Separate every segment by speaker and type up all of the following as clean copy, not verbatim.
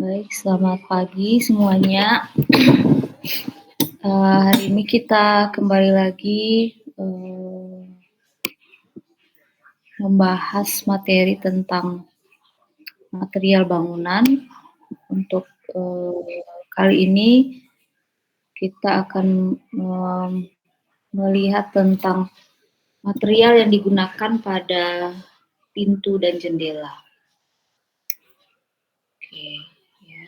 Speaker 1: Baik, selamat pagi semuanya. Hari ini kita kembali lagi membahas materi tentang material bangunan. Untuk kali ini kita akan melihat tentang material yang digunakan pada pintu dan jendela. Oke, ya.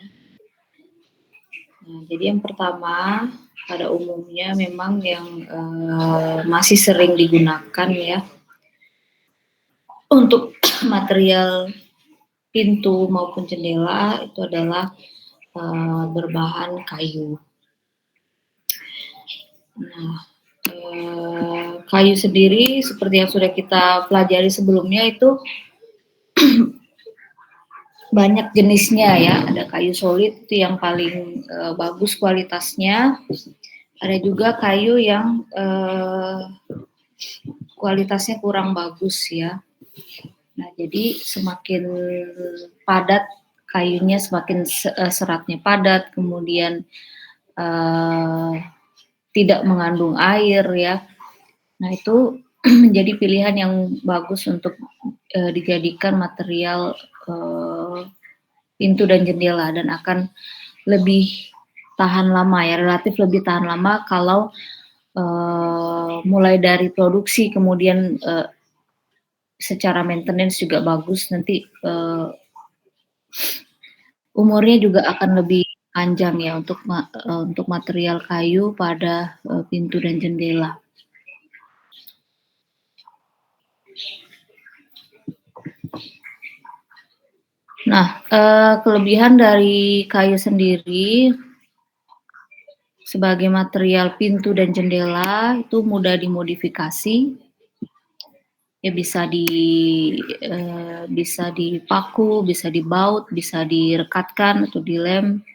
Speaker 1: Nah, jadi yang pertama, pada umumnya memang yang masih sering digunakan ya untuk material pintu maupun jendela itu adalah berbahan kayu. Nah, kayu sendiri seperti yang sudah kita pelajari sebelumnya itu banyak jenisnya ya. Ada kayu solid itu yang paling bagus kualitasnya. Ada juga kayu yang kualitasnya kurang bagus ya. Nah, jadi semakin padat kayunya, semakin seratnya padat, kemudian tidak mengandung air ya. Nah, itu menjadi pilihan yang bagus untuk dijadikan material pintu dan jendela dan akan lebih tahan lama ya, relatif lebih tahan lama kalau mulai dari produksi kemudian secara maintenance juga bagus, nanti umurnya juga akan lebih panjang ya untuk material kayu pada pintu dan jendela. Nah, kelebihan dari kayu sendiri sebagai material pintu dan jendela itu mudah dimodifikasi. Ya bisa dipaku, bisa dibaut, bisa direkatkan atau dilem.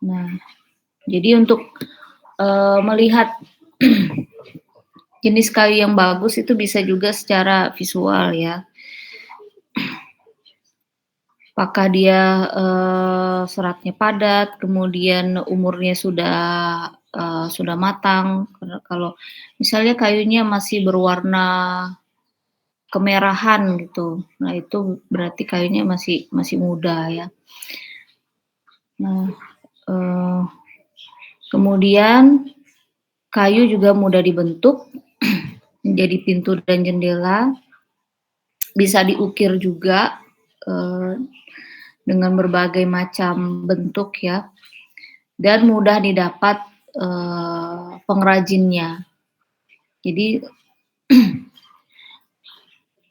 Speaker 1: Nah, jadi untuk melihat jenis kayu yang bagus itu bisa juga secara visual ya. Apakah dia seratnya padat, kemudian umurnya sudah matang. Kalau misalnya kayunya masih berwarna kemerahan gitu, nah itu berarti kayunya masih muda ya. Nah, kemudian kayu juga mudah dibentuk menjadi pintu dan jendela, bisa diukir juga dengan berbagai macam bentuk ya, dan mudah didapat pengrajinnya. Jadi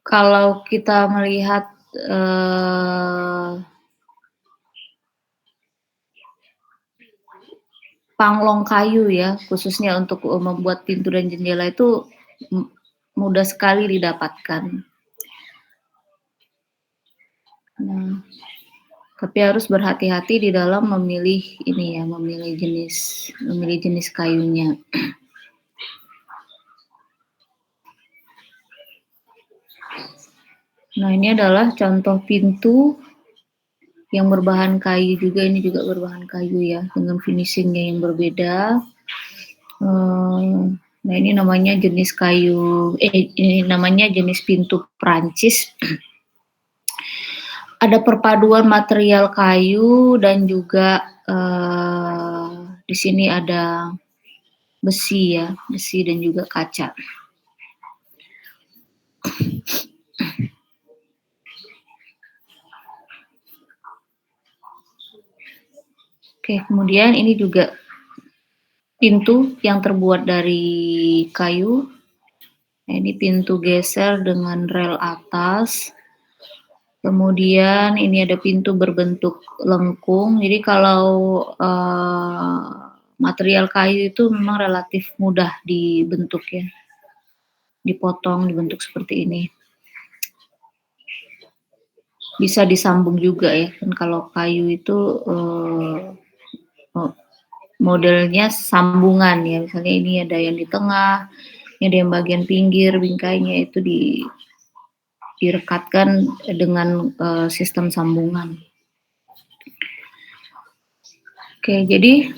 Speaker 1: kalau kita melihat panglong kayu ya, khususnya untuk membuat pintu dan jendela itu mudah sekali didapatkan. Nah, tapi harus berhati-hati di dalam memilih jenis kayunya. Nah, ini adalah contoh pintu yang berbahan kayu juga, ini juga berbahan kayu ya, dengan finishingnya yang berbeda. Nah, ini namanya jenis pintu Prancis. Ada perpaduan material kayu dan juga di sini ada besi dan juga kaca. Oke, kemudian ini juga pintu yang terbuat dari kayu. Nah, ini pintu geser dengan rel atas. Kemudian ini ada pintu berbentuk lengkung. Jadi kalau material kayu itu memang relatif mudah dibentuk ya. Dipotong, dibentuk seperti ini. Bisa disambung juga ya. Kan kalau kayu itu modelnya sambungan ya. Misalnya ini ada yang di tengah, ini ada yang bagian pinggir bingkainya itu direkatkan dengan sistem sambungan. Oke, jadi,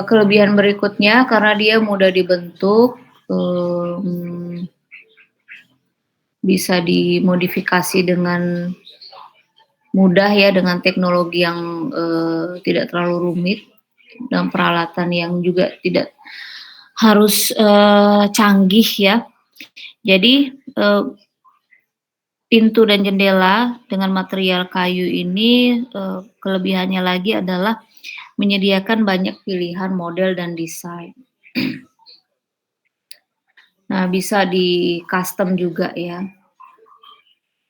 Speaker 1: kelebihan berikutnya karena dia mudah dibentuk, mmm, bisa dimodifikasi dengan mudah ya dengan teknologi yang, tidak terlalu rumit dan peralatan yang juga tidak harus, canggih ya. Jadi, pintu dan jendela dengan material kayu ini, kelebihannya lagi adalah menyediakan banyak pilihan model dan desain. Nah, bisa di-custom juga ya,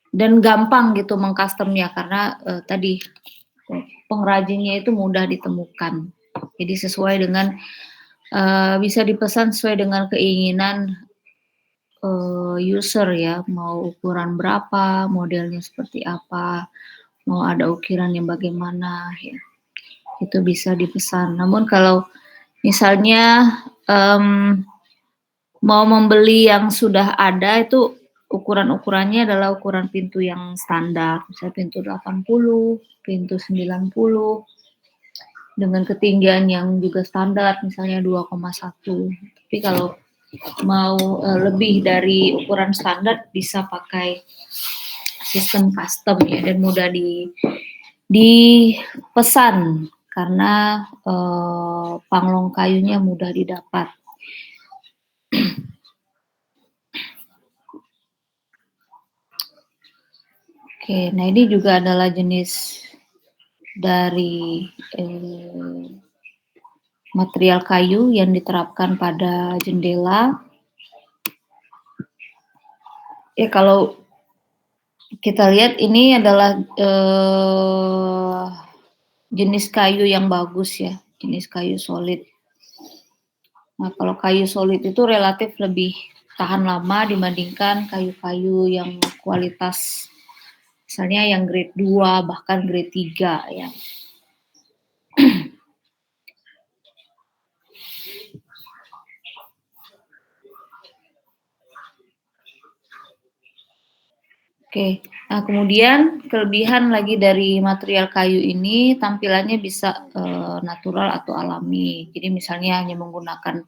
Speaker 1: dan gampang gitu meng-custom-nya karena, tadi, pengrajinnya itu mudah ditemukan. Jadi sesuai dengan, bisa dipesan sesuai dengan keinginan, user ya, mau ukuran berapa, modelnya seperti apa, mau ada ukiran yang bagaimana ya, itu bisa dipesan. Namun kalau misalnya, mmm mau membeli yang sudah ada itu ukuran-ukurannya adalah ukuran pintu yang standar, misalnya pintu 80, pintu 90, dengan ketinggian yang juga standar misalnya 2,1. Tapi kalau mau, lebih dari ukuran standar bisa pakai sistem custom ya dan mudah dipesan karena, panglong kayunya mudah didapat. Oke, nah ini juga adalah jenis dari, material kayu yang diterapkan pada jendela. Ya kalau kita lihat ini adalah, jenis kayu yang bagus ya, jenis kayu solid. Nah, kalau kayu solid itu relatif lebih tahan lama dibandingkan kayu-kayu yang kualitas misalnya yang grade 2 bahkan grade 3 ya. Oke, nah kemudian kelebihan lagi dari material kayu ini tampilannya bisa, natural atau alami. Jadi misalnya hanya menggunakan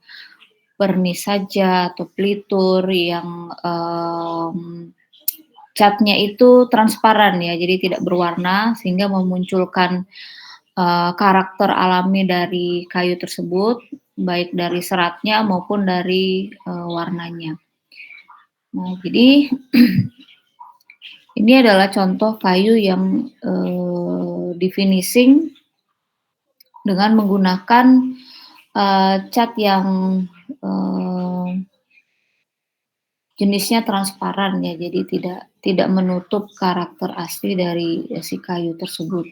Speaker 1: pernis saja atau pelitur yang, catnya itu transparan ya, jadi tidak berwarna sehingga memunculkan, karakter alami dari kayu tersebut, baik dari seratnya maupun dari, warnanya. Nah jadi ini adalah contoh kayu yang, di-finishing dengan menggunakan, cat yang, eee, jenisnya transparan ya, jadi tidak menutup karakter asli dari, si kayu tersebut.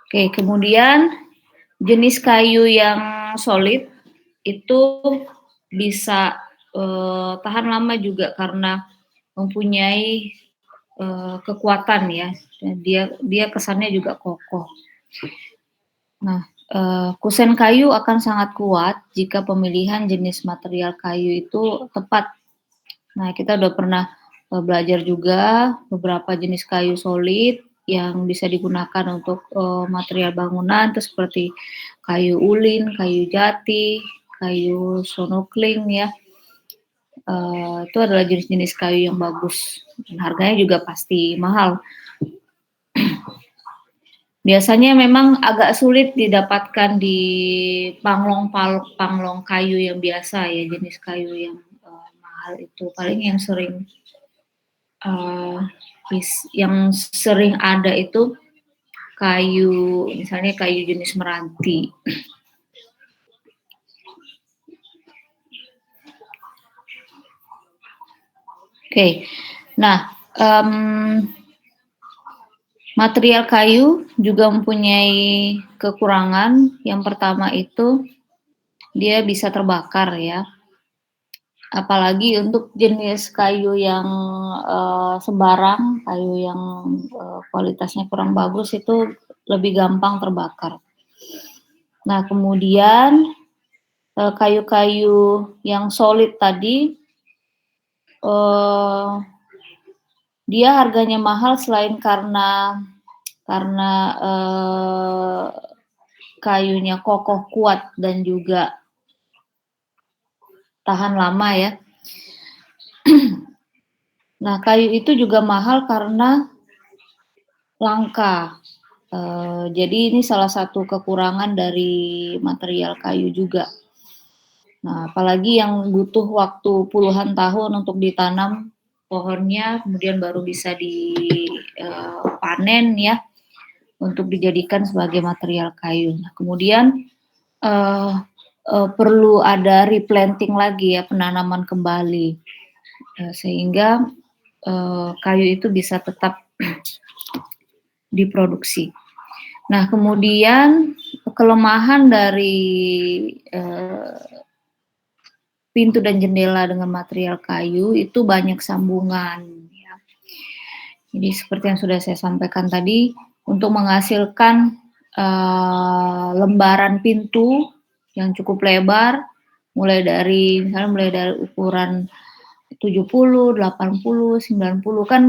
Speaker 1: Oke, kemudian jenis kayu yang solid itu bisa, tahan lama juga karena mempunyai, kekuatan ya, dan dia kesannya juga kokoh. Nah, kusen kayu akan sangat kuat jika pemilihan jenis material kayu itu tepat. Nah, kita udah pernah, belajar juga beberapa jenis kayu solid yang bisa digunakan untuk, material bangunan itu seperti kayu ulin, kayu jati, kayu sonokling ya, itu adalah jenis-jenis kayu yang bagus dan harganya juga pasti mahal. Biasanya memang agak sulit didapatkan di panglong kayu yang biasa ya, jenis kayu yang, mahal itu. Paling eee, yang sering ada itu kayu misalnya kayu jenis meranti. Oke. Nah, material kayu juga mempunyai kekurangan. Yang pertama itu dia bisa terbakar ya. Apalagi untuk jenis kayu yang, sembarang, kayu yang, kualitasnya kurang bagus itu lebih gampang terbakar. Nah kemudian, kayu-kayu yang solid tadi, dia harganya mahal selain karena karena, kayunya kokoh, kuat, dan juga tahan lama ya. Nah, kayu itu juga mahal karena langka. Jadi ini salah satu kekurangan dari material kayu juga. Nah, apalagi yang butuh waktu puluhan tahun untuk ditanam pohonnya, kemudian baru bisa dipanen ya, untuk dijadikan sebagai material kayu. Nah, kemudian uh, perlu ada replanting lagi ya, penanaman kembali, sehingga kayu itu bisa tetap diproduksi. Nah, kemudian kelemahan dari pintu dan jendela dengan material kayu itu banyak sambungan. Ya. Jadi seperti yang sudah saya sampaikan tadi, untuk menghasilkan lembaran pintu yang cukup lebar, mulai dari ukuran 70, 80, 90 kan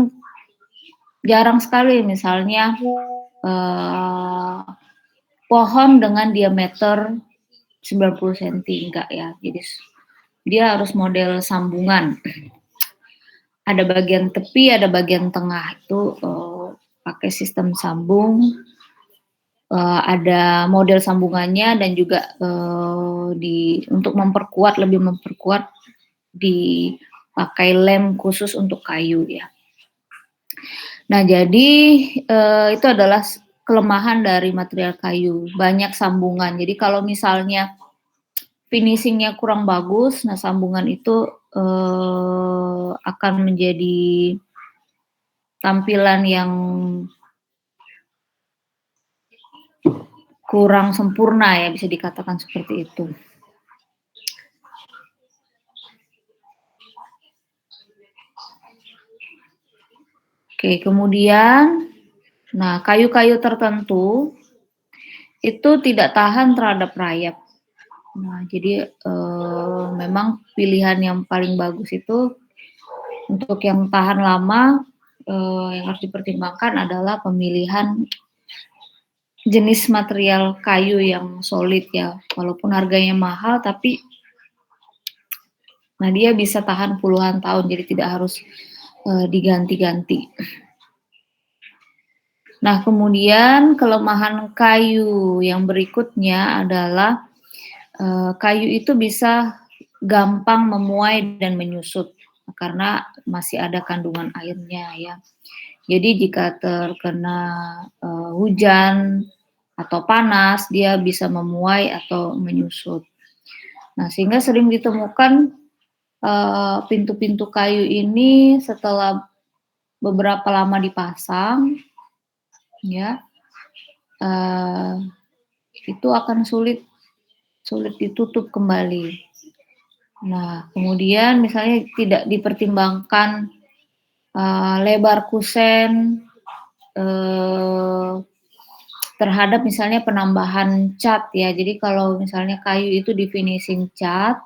Speaker 1: jarang sekali misalnya pohon dengan diameter 90 cm, enggak ya. Jadi dia harus model sambungan. Ada bagian tepi, ada bagian tengah itu pakai sistem sambung. Ada model sambungannya dan juga untuk lebih memperkuat dipakai lem khusus untuk kayu ya. Nah, jadi itu adalah kelemahan dari material kayu, banyak sambungan. Jadi kalau misalnya finishingnya kurang bagus, nah sambungan itu akan menjadi tampilan yang kurang sempurna ya, bisa dikatakan seperti itu. Oke, kemudian, nah kayu-kayu tertentu itu tidak tahan terhadap rayap. Nah, jadi memang pilihan yang paling bagus itu untuk yang tahan lama, yang harus dipertimbangkan adalah pemilihan jenis material kayu yang solid ya, walaupun harganya mahal tapi nah dia bisa tahan puluhan tahun, jadi tidak harus diganti-ganti. Nah, kemudian kelemahan kayu yang berikutnya adalah kayu itu bisa gampang memuai dan menyusut karena masih ada kandungan airnya ya. Jadi jika terkena hujan atau panas, dia bisa memuai atau menyusut. Nah, sehingga sering ditemukan pintu-pintu kayu ini setelah beberapa lama dipasang, ya, itu akan sulit ditutup kembali. Nah, kemudian misalnya tidak dipertimbangkan lebar kusen terhadap misalnya penambahan cat ya. Jadi kalau misalnya kayu itu di finishing cat,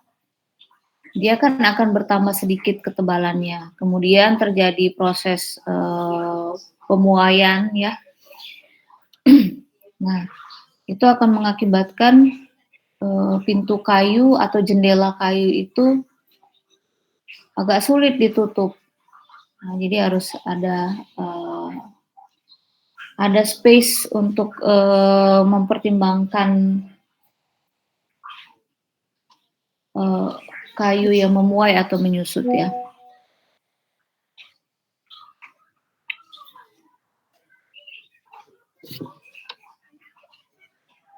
Speaker 1: dia kan akan bertambah sedikit ketebalannya. Kemudian terjadi proses pemuaian ya. Nah, itu akan mengakibatkan pintu kayu atau jendela kayu itu agak sulit ditutup. Nah, jadi harus ada space untuk mempertimbangkan kayu yang memuai atau menyusut ya.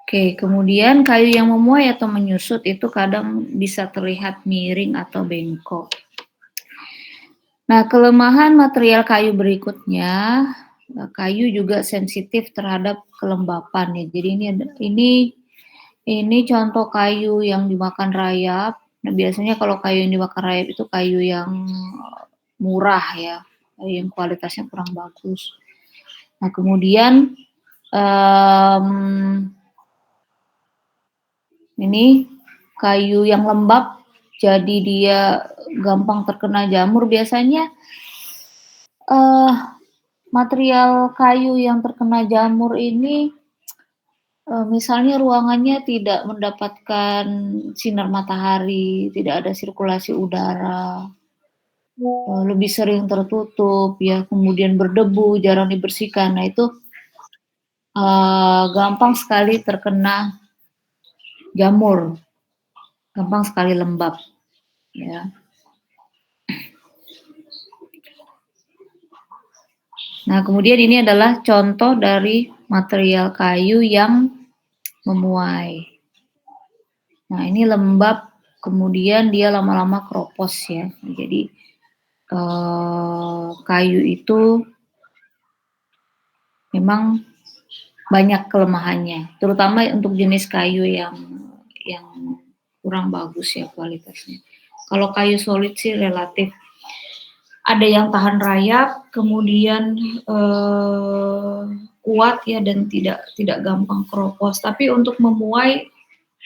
Speaker 1: Oke, kemudian kayu yang memuai atau menyusut itu kadang bisa terlihat miring atau bengkok. Nah, kelemahan material kayu berikutnya, kayu juga sensitif terhadap kelembapan ya. Jadi ini contoh kayu yang dimakan rayap. Nah, biasanya kalau kayu yang dimakan rayap itu kayu yang murah ya, kayu yang kualitasnya kurang bagus. Nah, kemudian ini kayu yang lembab, jadi dia gampang terkena jamur biasanya. material kayu yang terkena jamur ini, misalnya ruangannya tidak mendapatkan sinar matahari, tidak ada sirkulasi udara, lebih sering tertutup ya, kemudian berdebu, jarang dibersihkan. Nah itu, gampang sekali terkena jamur, gampang sekali lembab, ya. Nah, kemudian ini adalah contoh dari material kayu yang memuai. Nah, ini lembab, kemudian dia lama-lama keropos ya. Jadi, kayu itu memang banyak kelemahannya, terutama untuk jenis kayu yang kurang bagus ya kualitasnya. Kalau kayu solid sih relatif ada yang tahan rayap, kemudian kuat ya dan tidak gampang keropos. Tapi untuk memuai,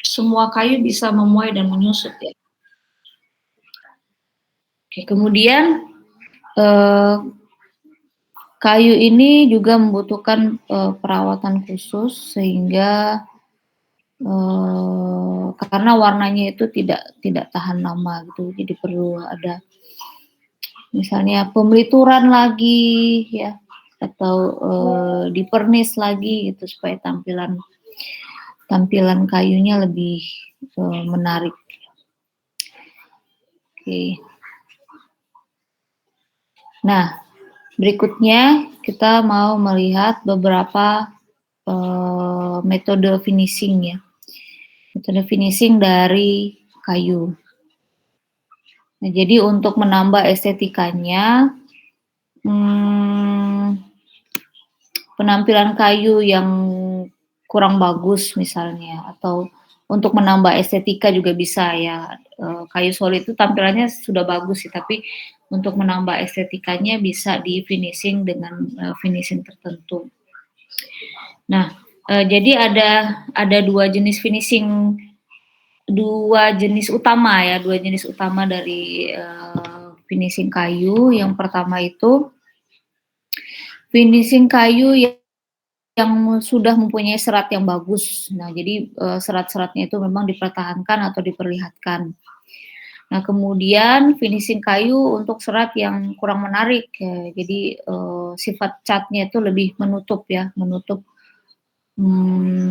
Speaker 1: semua kayu bisa memuai dan menyusut ya. Oke, kemudian kayu ini juga membutuhkan perawatan khusus sehingga karena warnanya itu tidak tahan lama gitu, jadi perlu ada misalnya pemelituran lagi ya, atau dipernis lagi gitu supaya tampilan kayunya lebih menarik. Oke. Nah, berikutnya kita mau melihat beberapa metode finishing ya, metode finishing dari kayu. Nah, jadi untuk menambah estetikanya, penampilan kayu yang kurang bagus misalnya, atau untuk menambah estetika juga bisa ya. Kayu solid itu tampilannya sudah bagus sih, tapi untuk menambah estetikanya bisa di finishing dengan finishing tertentu. Nah, jadi ada dua jenis finishing, dua jenis utama dari finishing kayu. Yang pertama itu finishing kayu yang sudah mempunyai serat yang bagus. Nah, jadi serat-seratnya itu memang dipertahankan atau diperlihatkan. Nah, kemudian finishing kayu untuk serat yang kurang menarik ya. Jadi sifat catnya itu lebih menutup ya, menutup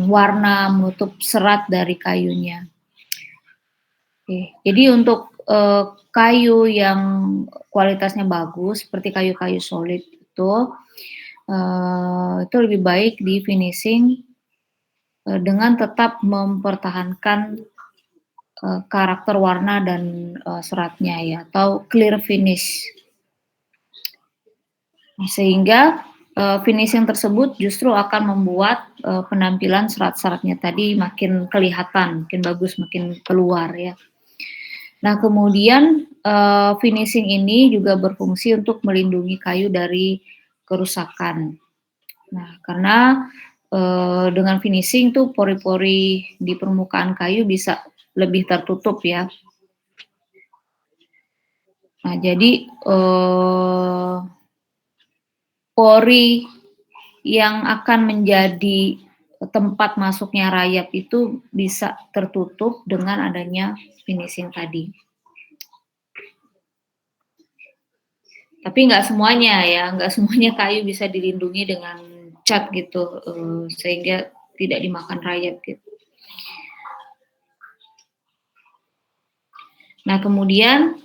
Speaker 1: warna, menutup serat dari kayunya. Oke, jadi untuk kayu yang kualitasnya bagus seperti kayu-kayu solid itu lebih baik di finishing dengan tetap mempertahankan karakter warna dan seratnya ya, atau clear finish. Sehingga finishing tersebut justru akan membuat penampilan serat-seratnya tadi makin kelihatan, makin bagus, makin keluar ya. Nah, kemudian finishing ini juga berfungsi untuk melindungi kayu dari kerusakan. Nah, karena dengan finishing tuh pori-pori di permukaan kayu bisa lebih tertutup ya. Nah, jadi pori yang akan menjadi tempat masuknya rayap itu bisa tertutup dengan adanya finishing tadi. Tapi nggak semuanya ya, nggak semuanya kayu bisa dilindungi dengan cat gitu, sehingga tidak dimakan rayap gitu. Nah, kemudian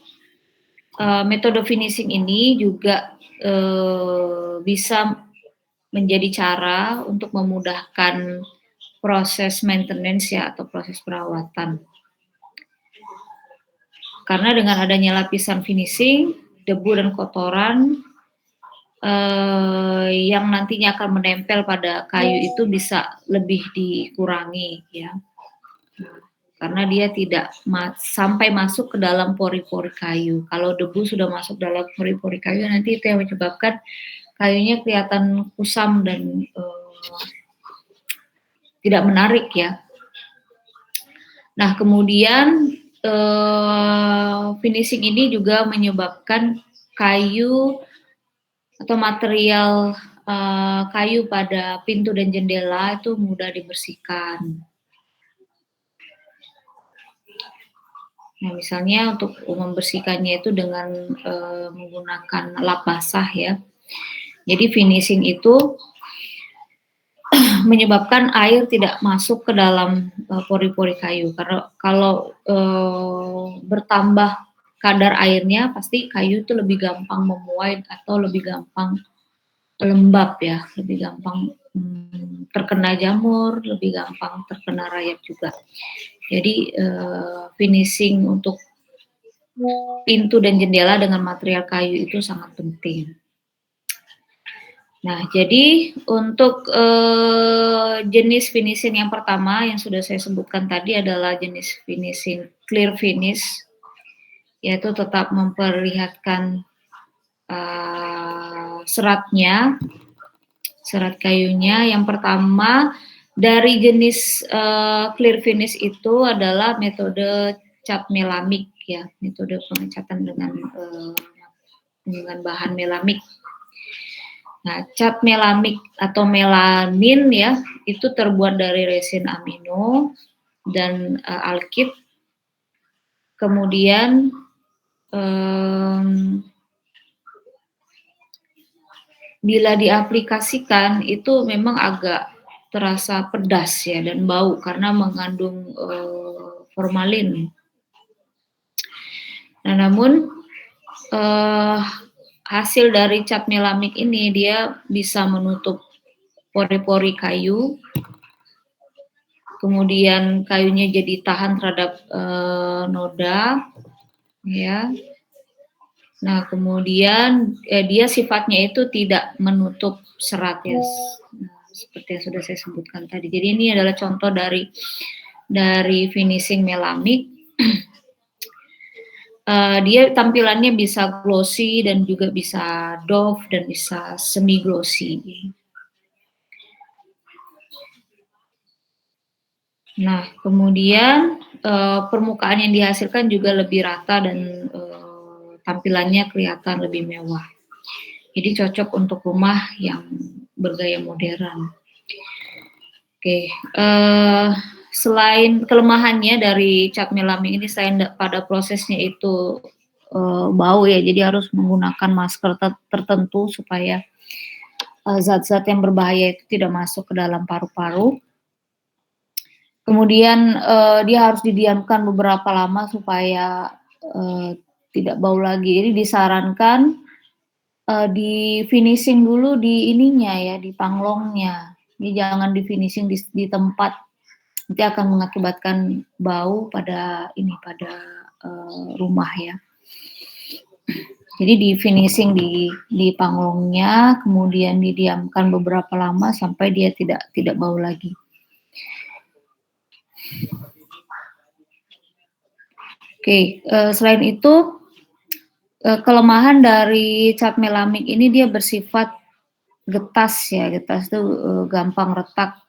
Speaker 1: metode finishing ini juga bisa menjadi cara untuk memudahkan proses maintenance ya, atau proses perawatan. Karena dengan adanya lapisan finishing, debu dan kotoran yang nantinya akan menempel pada kayu itu bisa lebih dikurangi ya. Karena dia tidak sampai masuk ke dalam pori-pori kayu. Kalau debu sudah masuk dalam pori-pori kayu, nanti itu yang menyebabkan kayunya kelihatan kusam dan tidak menarik ya. Nah, kemudian finishing ini juga menyebabkan kayu atau material kayu pada pintu dan jendela itu mudah dibersihkan. Nah, misalnya untuk membersihkannya itu dengan menggunakan lap basah ya. Jadi finishing itu menyebabkan air tidak masuk ke dalam pori-pori kayu. Karena kalau bertambah kadar airnya, pasti kayu itu lebih gampang memuai atau lebih gampang lembab ya, lebih gampang terkena jamur, lebih gampang terkena rayap juga. Jadi finishing untuk pintu dan jendela dengan material kayu itu sangat penting. Nah, jadi untuk jenis finishing yang pertama yang sudah saya sebutkan tadi adalah jenis finishing clear finish, yaitu tetap memperlihatkan seratnya, serat kayunya. Yang pertama dari jenis clear finish itu adalah metode cat melamik ya, metode pengecatan dengan bahan melamik. Nah, cat melamik atau melamin ya, itu terbuat dari resin amino dan alkit. Kemudian bila diaplikasikan itu memang agak terasa pedas ya dan bau karena mengandung formalin. Nah, namun hasil dari cat melamik ini dia bisa menutup pori-pori kayu, kemudian kayunya jadi tahan terhadap noda, ya. Nah, kemudian dia sifatnya itu tidak menutup serat ya, seperti yang sudah saya sebutkan tadi. Jadi ini adalah contoh dari finishing melamik. Dia tampilannya bisa glossy dan juga bisa doff dan bisa semi glossy. Nah, kemudian permukaan yang dihasilkan juga lebih rata dan tampilannya kelihatan lebih mewah. Jadi cocok untuk rumah yang bergaya modern. Oke, selain kelemahannya dari cat melamik ini, selain pada prosesnya itu bau ya, jadi harus menggunakan masker tertentu supaya zat-zat yang berbahaya itu tidak masuk ke dalam paru-paru. Kemudian dia harus didiamkan beberapa lama supaya tidak bau lagi. Jadi disarankan di finishing dulu di ininya ya, di panglongnya. Jadi jangan di finishing di tempat, nanti akan mengakibatkan bau pada rumah ya. Jadi di finishing di panglongnya, kemudian didiamkan beberapa lama sampai dia tidak bau lagi. Oke, selain itu kelemahan dari cat melamik ini dia bersifat getas ya, getas itu gampang retak.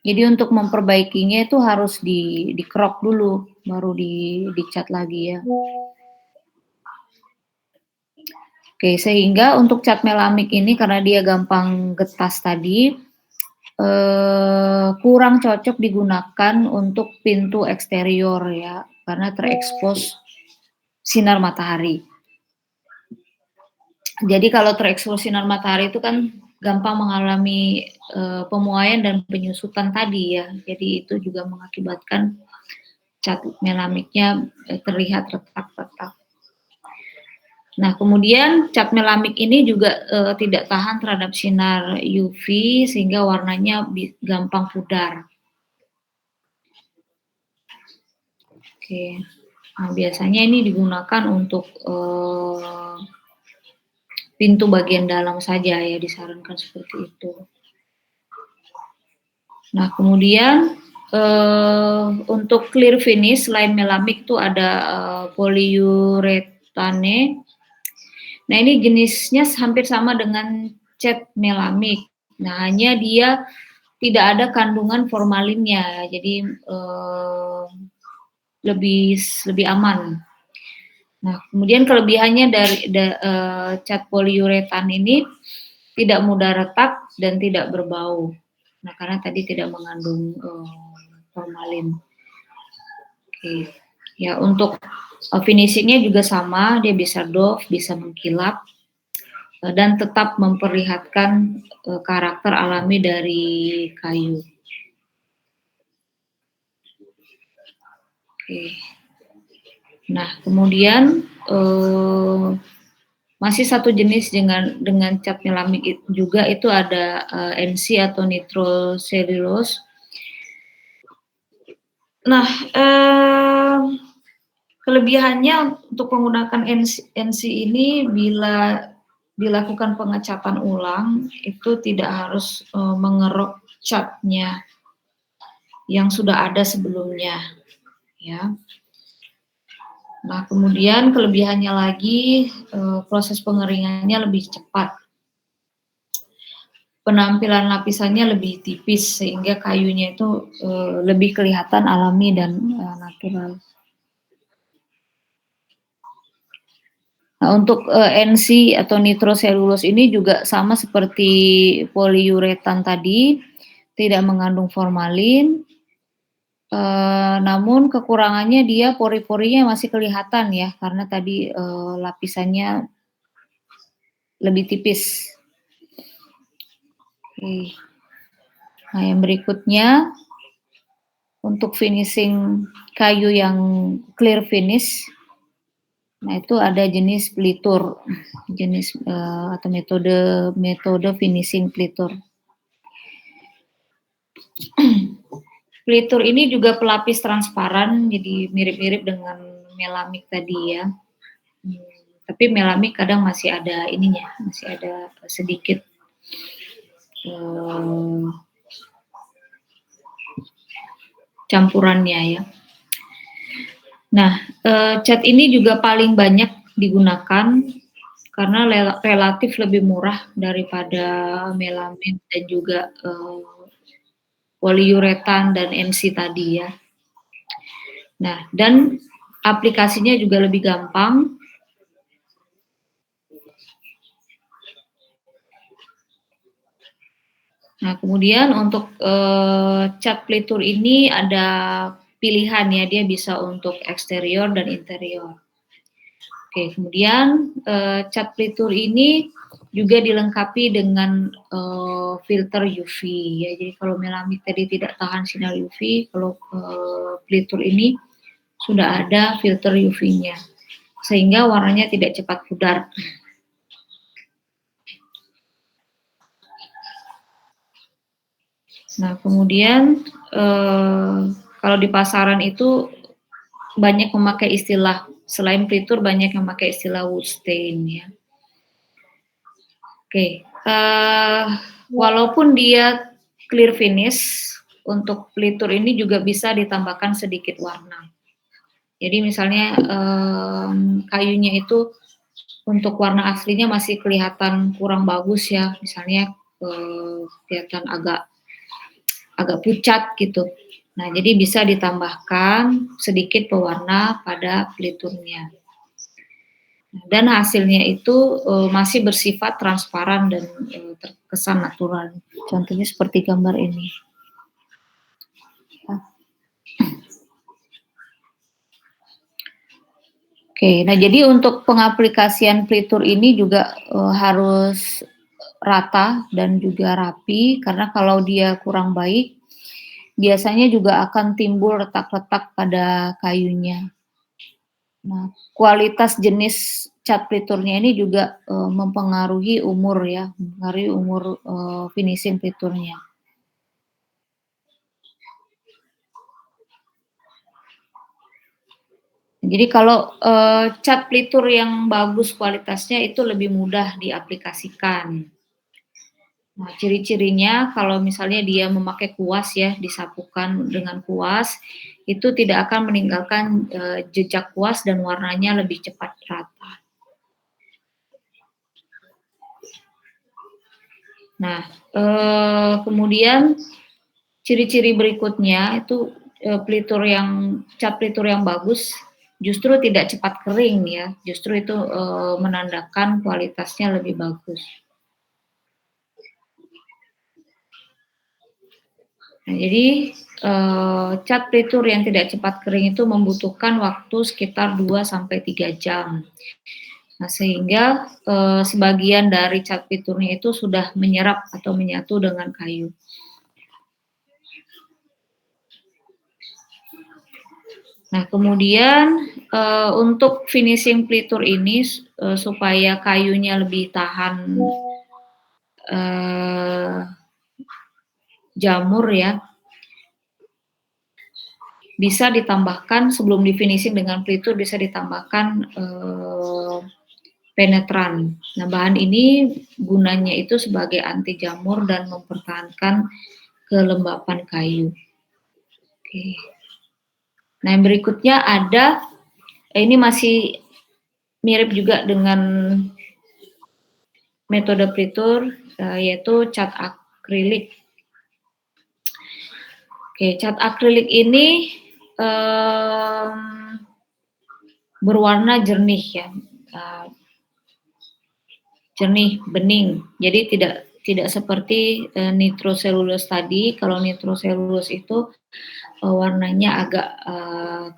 Speaker 1: Jadi untuk memperbaikinya itu harus dikerok dulu, baru dicat lagi ya. Oke, sehingga untuk cat melamik ini karena dia gampang getas tadi, kurang cocok digunakan untuk pintu eksterior ya, karena terekspos sinar matahari. Jadi kalau terekspos sinar matahari itu kan gampang mengalami pemuaian dan penyusutan tadi ya. Jadi itu juga mengakibatkan cat melamiknya terlihat retak-retak. Nah, kemudian cat melamik ini juga tidak tahan terhadap sinar UV sehingga warnanya gampang pudar. Oke. Nah, biasanya ini digunakan untuk pintu bagian dalam saja ya, disarankan seperti itu. Nah, kemudian untuk clear finish selain melamik itu ada polyurethane. Nah, ini jenisnya hampir sama dengan cat melamik. Nah, hanya dia tidak ada kandungan formalinnya, jadi lebih aman. Nah, kemudian kelebihannya dari cat poliuretan ini tidak mudah retak dan tidak berbau. Nah, karena tadi tidak mengandung formalin. Oke. Ya, untuk finishingnya juga sama, dia bisa doff, bisa mengkilap, dan tetap memperlihatkan karakter alami dari kayu. Oke. Nah, kemudian masih satu jenis dengan cat melamik juga, itu ada NC atau nitrocellulose. Nah, kelebihannya untuk menggunakan NC ini, bila dilakukan pengecatan ulang itu tidak harus mengerok catnya yang sudah ada sebelumnya, ya. Nah, kemudian kelebihannya lagi, proses pengeringannya lebih cepat. Penampilan lapisannya lebih tipis sehingga kayunya itu lebih kelihatan alami dan natural. Nah, untuk NC atau nitrocellulose ini juga sama seperti poliuretan tadi, tidak mengandung formalin, namun kekurangannya dia pori-porinya masih kelihatan ya, karena tadi lapisannya lebih tipis. Oke. Nah, yang berikutnya untuk finishing kayu yang clear finish, nah itu ada jenis pelitur, jenis atau metode finishing pelitur. Pelitur ini juga pelapis transparan, jadi mirip-mirip dengan melamik tadi ya. Tapi melamik kadang masih ada ininya, masih ada sedikit campurannya ya. Nah, cat ini juga paling banyak digunakan karena relatif lebih murah daripada melamik dan juga poliuretan dan NC tadi ya. Nah, dan aplikasinya juga lebih gampang. Nah, kemudian untuk cat pelitur ini ada pilihan ya, dia bisa untuk eksterior dan interior. Oke, kemudian cat pelitur ini juga dilengkapi dengan filter UV ya. Jadi kalau melamik tadi tidak tahan sinar UV, kalau pelitur ini sudah ada filter UV-nya sehingga warnanya tidak cepat pudar. Nah, kemudian kalau di pasaran itu banyak memakai istilah, selain pelitur banyak yang memakai istilah wood stain ya. Oke, walaupun dia clear finish, untuk pelitur ini juga bisa ditambahkan sedikit warna. Jadi misalnya kayunya itu untuk warna aslinya masih kelihatan kurang bagus ya, misalnya kelihatan agak pucat gitu. Nah, jadi bisa ditambahkan sedikit pewarna pada peliturnya. Dan hasilnya itu masih bersifat transparan dan terkesan natural. Contohnya seperti gambar ini. Oke, nah jadi untuk pengaplikasian pelitur ini juga harus rata dan juga rapi, karena kalau dia kurang baik, biasanya juga akan timbul retak-retak pada kayunya. Nah, kualitas jenis cat peliturnya ini juga mempengaruhi umur ya, mempengaruhi umur finishing peliturnya. Jadi kalau cat pelitur yang bagus kualitasnya itu lebih mudah diaplikasikan. Nah, ciri-cirinya kalau misalnya dia memakai kuas ya, disapukan dengan kuas, itu tidak akan meninggalkan jejak kuas dan warnanya lebih cepat rata. Nah, kemudian ciri-ciri berikutnya itu cat pelitur yang bagus justru tidak cepat kering ya, justru itu menandakan kualitasnya lebih bagus. Nah, jadi cat pelitur yang tidak cepat kering itu membutuhkan waktu sekitar 2-3 jam. Nah, sehingga sebagian dari cat peliturnya itu sudah menyerap atau menyatu dengan kayu. Nah, kemudian untuk finishing pelitur ini supaya kayunya lebih tahan jamur ya, bisa ditambahkan sebelum di finishing dengan pelitur bisa ditambahkan penetran. Nah, bahan ini gunanya itu sebagai anti jamur dan mempertahankan kelembapan kayu. Oke. Nah, yang berikutnya ada, ini masih mirip juga dengan metode pelitur, yaitu cat akrilik. Oke, cat akrilik ini berwarna jernih ya, jernih, bening. Jadi tidak seperti nitroselulose tadi. Kalau nitroselulose itu warnanya agak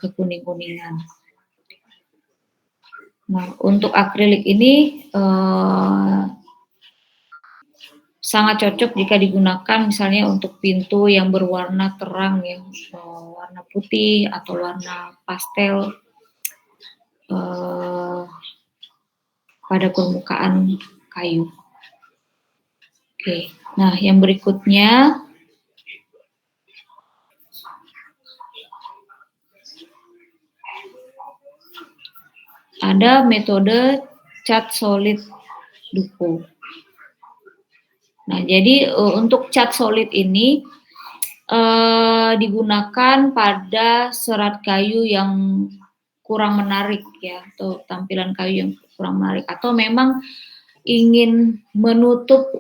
Speaker 1: kekuning-kuningan. Nah, untuk akrilik ini sangat cocok jika digunakan misalnya untuk pintu yang berwarna terang ya, warna putih atau warna pastel pada permukaan kayu. Oke, nah yang berikutnya ada metode cat solid duko. Nah, jadi untuk cat solid ini digunakan pada serat kayu yang kurang menarik ya, atau tampilan kayu yang kurang menarik, atau memang ingin menutup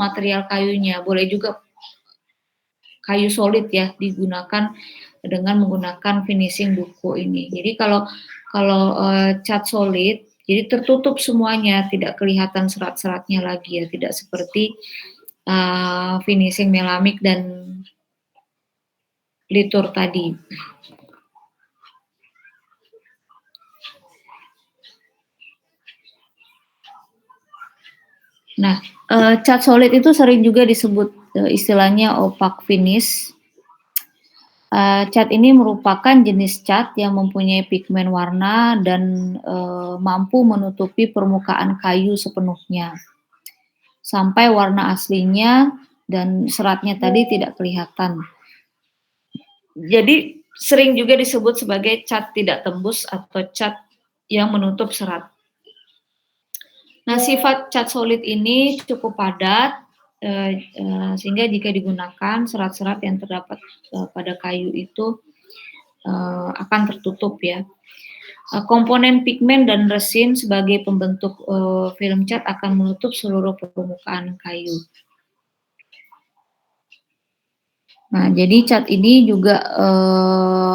Speaker 1: material kayunya. Boleh juga kayu solid ya digunakan dengan menggunakan finishing duko ini. Jadi kalau cat solid, jadi tertutup semuanya, tidak kelihatan serat-seratnya lagi ya, tidak seperti finishing melamik dan pelitur tadi. Nah, cat solid itu sering juga disebut istilahnya opaque finish. Cat ini merupakan jenis cat yang mempunyai pigmen warna dan mampu menutupi permukaan kayu sepenuhnya, sampai warna aslinya dan seratnya tadi tidak kelihatan. Jadi sering juga disebut sebagai cat tidak tembus atau cat yang menutup serat. Nah, sifat cat solid ini cukup padat, sehingga jika digunakan serat-serat yang terdapat pada kayu itu akan tertutup ya. Komponen pigmen dan resin sebagai pembentuk film cat akan menutup seluruh permukaan kayu. Nah, jadi cat ini juga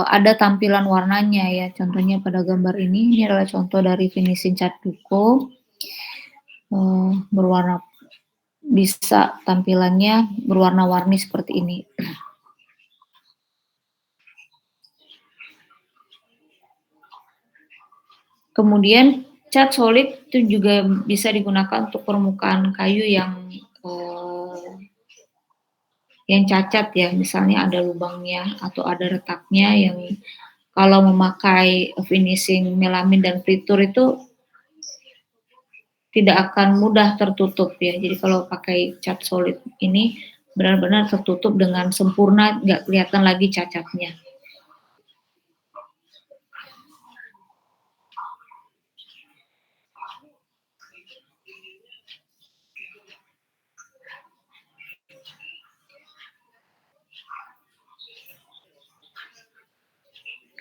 Speaker 1: ada tampilan warnanya ya. Contohnya pada gambar ini adalah contoh dari finishing cat duko. Berwarna, bisa tampilannya berwarna-warni seperti ini. Kemudian cat solid itu juga bisa digunakan untuk permukaan kayu yang cacat ya, misalnya ada lubangnya atau ada retaknya, yang kalau memakai finishing melamin dan pelitur itu tidak akan mudah tertutup ya. Jadi kalau pakai cat solid ini benar-benar tertutup dengan sempurna, nggak kelihatan lagi cacatnya.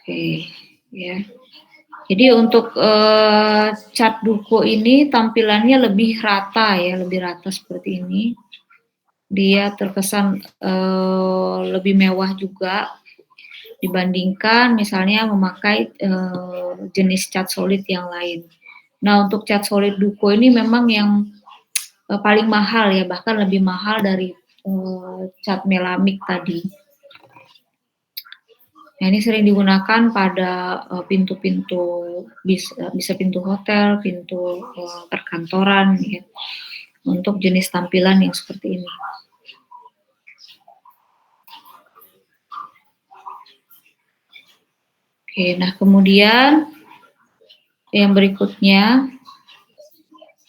Speaker 1: Oke, ya. Jadi untuk cat duko ini tampilannya lebih rata ya, lebih rata seperti ini. Dia terkesan lebih mewah juga. dibandingkan misalnya memakai jenis cat solid yang lain. Nah, untuk cat solid Duko ini memang yang paling mahal ya, bahkan lebih mahal dari cat melamik tadi. Nah, ini sering digunakan pada pintu-pintu bisa pintu hotel, pintu perkantoran ya, untuk jenis tampilan yang seperti ini. Oke, nah kemudian yang berikutnya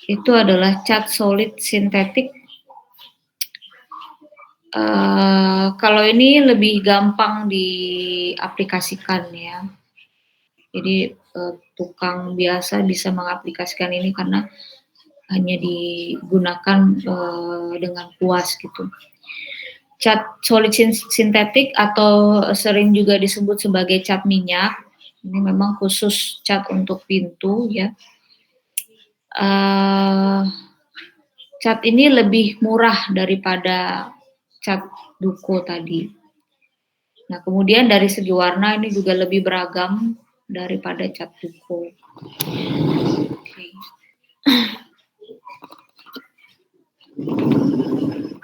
Speaker 1: itu adalah cat solid sintetik. Kalau ini lebih gampang diaplikasikan ya. Jadi tukang biasa bisa mengaplikasikan ini karena hanya digunakan dengan puas gitu. Cat solid sintetik atau sering juga disebut sebagai cat minyak. Ini memang khusus cat untuk pintu ya. Cat ini lebih murah daripada cat Duko tadi. Nah, kemudian dari segi warna ini juga lebih beragam daripada cat Duko. Okay.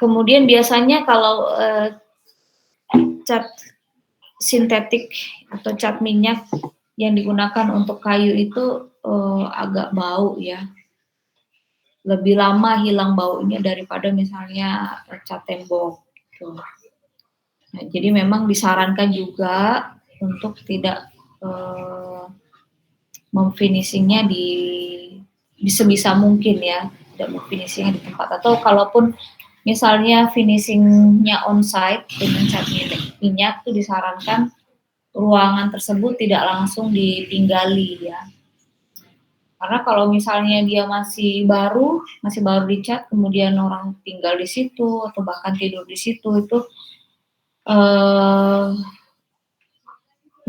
Speaker 1: Kemudian biasanya kalau cat sintetik atau cat minyak yang digunakan untuk kayu itu agak bau ya. Lebih lama hilang baunya daripada misalnya cat tembok. Gitu. Nah, jadi memang disarankan juga untuk tidak memfinishingnya sebisa mungkin ya, tidak memfinishingnya di tempat, atau kalaupun misalnya finishingnya onsite dengan cat minyak itu disarankan ruangan tersebut tidak langsung ditinggali ya. Karena kalau misalnya dia masih baru dicat, kemudian orang tinggal di situ atau bahkan tidur di situ, itu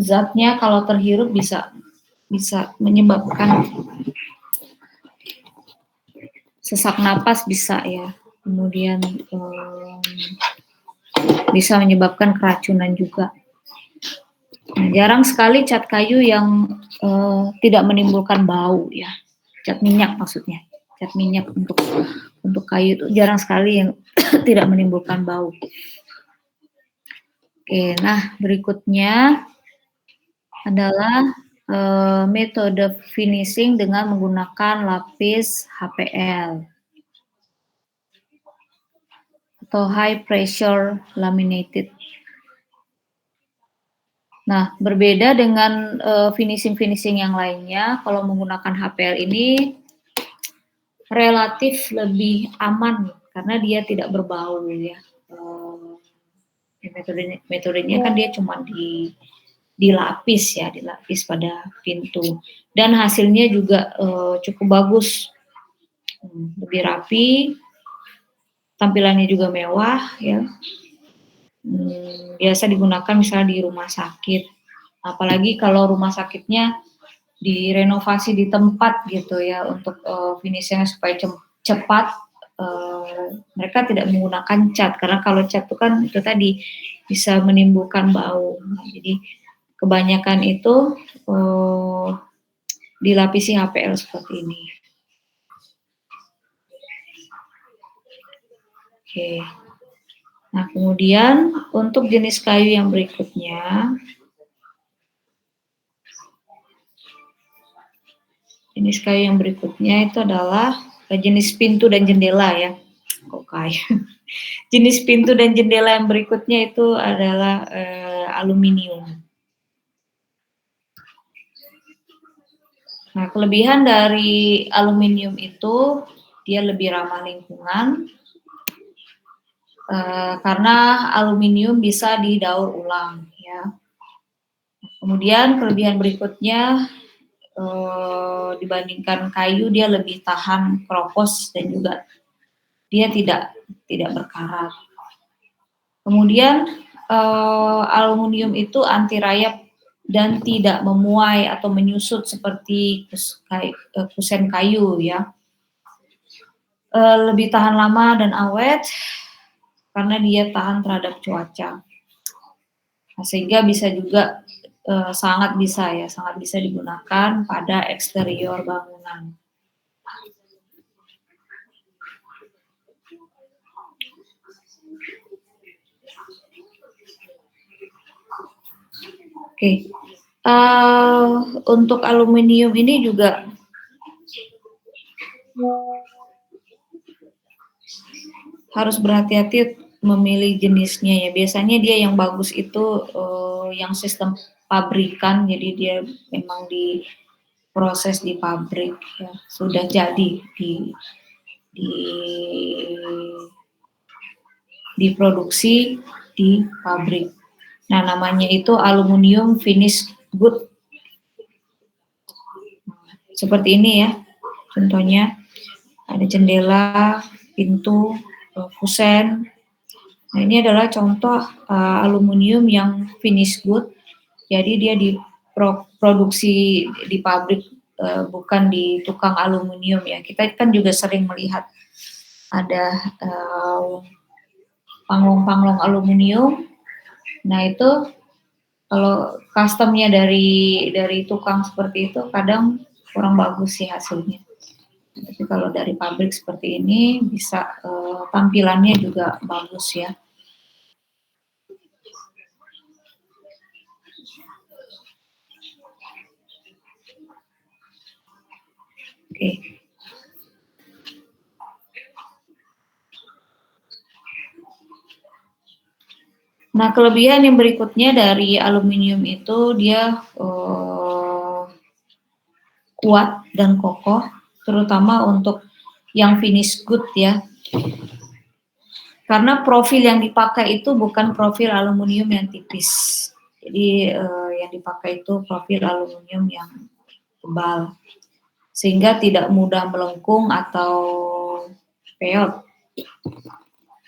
Speaker 1: zatnya kalau terhirup bisa menyebabkan sesak napas bisa ya. Kemudian bisa menyebabkan keracunan juga. Nah, jarang sekali cat kayu yang tidak menimbulkan bau ya. Cat minyak maksudnya. Cat minyak untuk kayu itu jarang sekali yang tidak menimbulkan bau. Oke, nah berikutnya adalah metode finishing dengan menggunakan lapis HPL atau high pressure laminated. Nah, berbeda dengan finishing yang lainnya, kalau menggunakan HPL ini relatif lebih aman karena dia tidak berbau ya. Metodenya kan dia cuma dilapis pada pintu, dan hasilnya juga cukup bagus, lebih rapi, tampilannya juga mewah ya. Biasa digunakan misalnya di rumah sakit, apalagi kalau rumah sakitnya direnovasi di tempat gitu ya, untuk finishingnya supaya cepat. Mereka tidak menggunakan cat, karena kalau cat itu kan itu tadi bisa menimbulkan bau. Nah, jadi kebanyakan itu dilapisi HPL seperti ini. Oke. Nah, kemudian untuk jenis kayu yang berikutnya, itu adalah jenis pintu dan jendela ya. Kok kayu? Jenis pintu dan jendela yang berikutnya itu adalah aluminium. Nah, kelebihan dari aluminium itu dia lebih ramah lingkungan karena aluminium bisa didaur ulang ya. Kemudian kelebihan berikutnya dibandingkan kayu, dia lebih tahan keropos dan juga dia tidak berkarat. Kemudian aluminium itu anti rayap dan tidak memuai atau menyusut seperti kusen kayu ya. Lebih tahan lama dan awet karena dia tahan terhadap cuaca. Nah, sehingga bisa juga sangat bisa digunakan pada eksterior bangunan. Oke, untuk aluminium ini juga harus berhati-hati memilih jenisnya ya. Biasanya dia yang bagus itu yang sistem pabrikan, jadi dia memang diproses di pabrik ya, sudah jadi di diproduksi di pabrik. Nah, namanya itu aluminium finish good. Seperti ini ya, contohnya ada jendela, pintu, kusen. Nah, ini adalah contoh aluminium yang finish good. Jadi dia diproduksi di pabrik, bukan di tukang aluminium ya. Kita kan juga sering melihat ada panglong-panglong aluminium. Nah, itu kalau customnya dari tukang seperti itu kadang kurang bagus sih hasilnya. Tapi kalau dari pabrik seperti ini bisa tampilannya juga bagus ya. Oke. Nah, kelebihan yang berikutnya dari aluminium itu dia kuat dan kokoh, terutama untuk yang finish good ya. Karena profil yang dipakai itu bukan profil aluminium yang tipis. Jadi yang dipakai itu profil aluminium yang tebal, sehingga tidak mudah melengkung atau peot.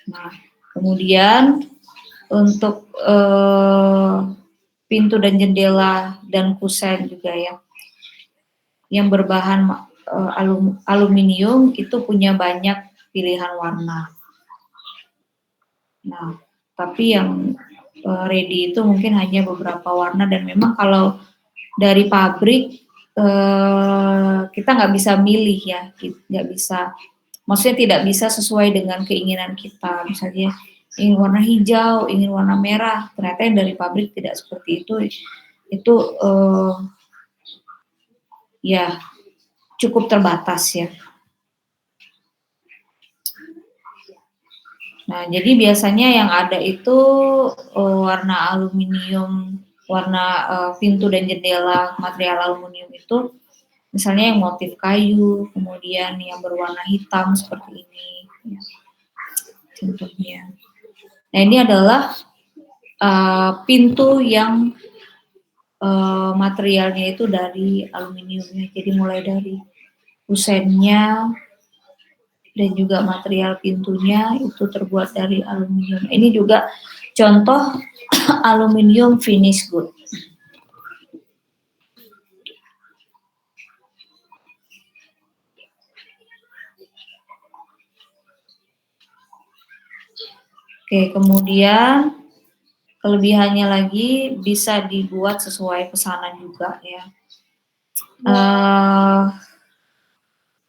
Speaker 1: Nah, kemudian untuk pintu dan jendela dan kusen juga ya, yang berbahan aluminium itu punya banyak pilihan warna. Nah, tapi yang ready itu mungkin hanya beberapa warna, dan memang kalau dari pabrik kita nggak bisa milih ya, nggak bisa, maksudnya tidak bisa sesuai dengan keinginan kita. Misalnya ingin warna hijau, ingin warna merah, ternyata yang dari pabrik tidak seperti itu ya cukup terbatas ya. Nah, jadi biasanya yang ada itu warna aluminium, warna pintu dan jendela material aluminium itu misalnya yang motif kayu, kemudian yang berwarna hitam seperti ini ya, contohnya. Nah, ini adalah pintu yang materialnya itu dari aluminiumnya. Jadi mulai dari kusennya dan juga material pintunya itu terbuat dari aluminium. Ini juga contoh aluminium finish good. Oke, kemudian kelebihannya lagi bisa dibuat sesuai pesanan juga ya.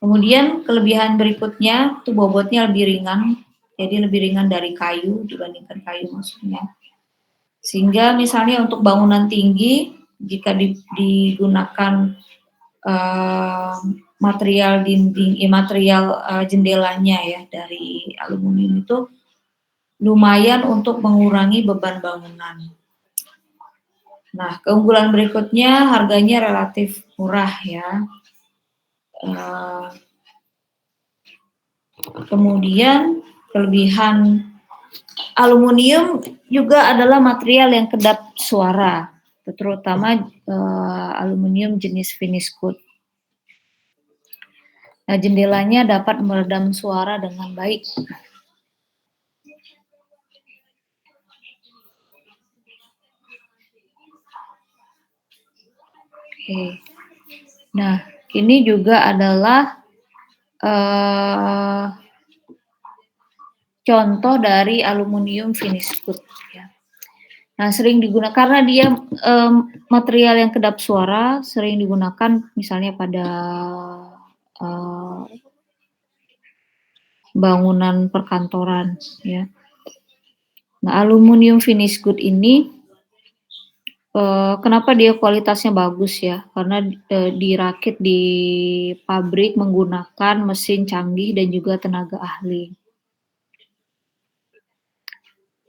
Speaker 1: Kemudian kelebihan berikutnya itu bobotnya lebih ringan, jadi lebih ringan dari kayu dibandingkan kayu maksudnya. Sehingga misalnya untuk bangunan tinggi jika digunakan material dinding, material jendelanya ya dari aluminium itu lumayan untuk mengurangi beban bangunan. Nah, keunggulan berikutnya harganya relatif murah ya. Kemudian kelebihan aluminium juga adalah material yang kedap suara, terutama aluminium jenis finish good. Nah, jendelanya dapat meredam suara dengan baik. Oke. Nah, ini juga adalah contoh dari aluminium finish good ya. Nah, sering digunakan karena dia, material yang kedap suara sering digunakan misalnya pada, eee, bangunan perkantoran ya. Nah, aluminium finish good ini, kenapa dia kualitasnya bagus ya, karena, dirakit di pabrik menggunakan mesin canggih dan juga tenaga ahli.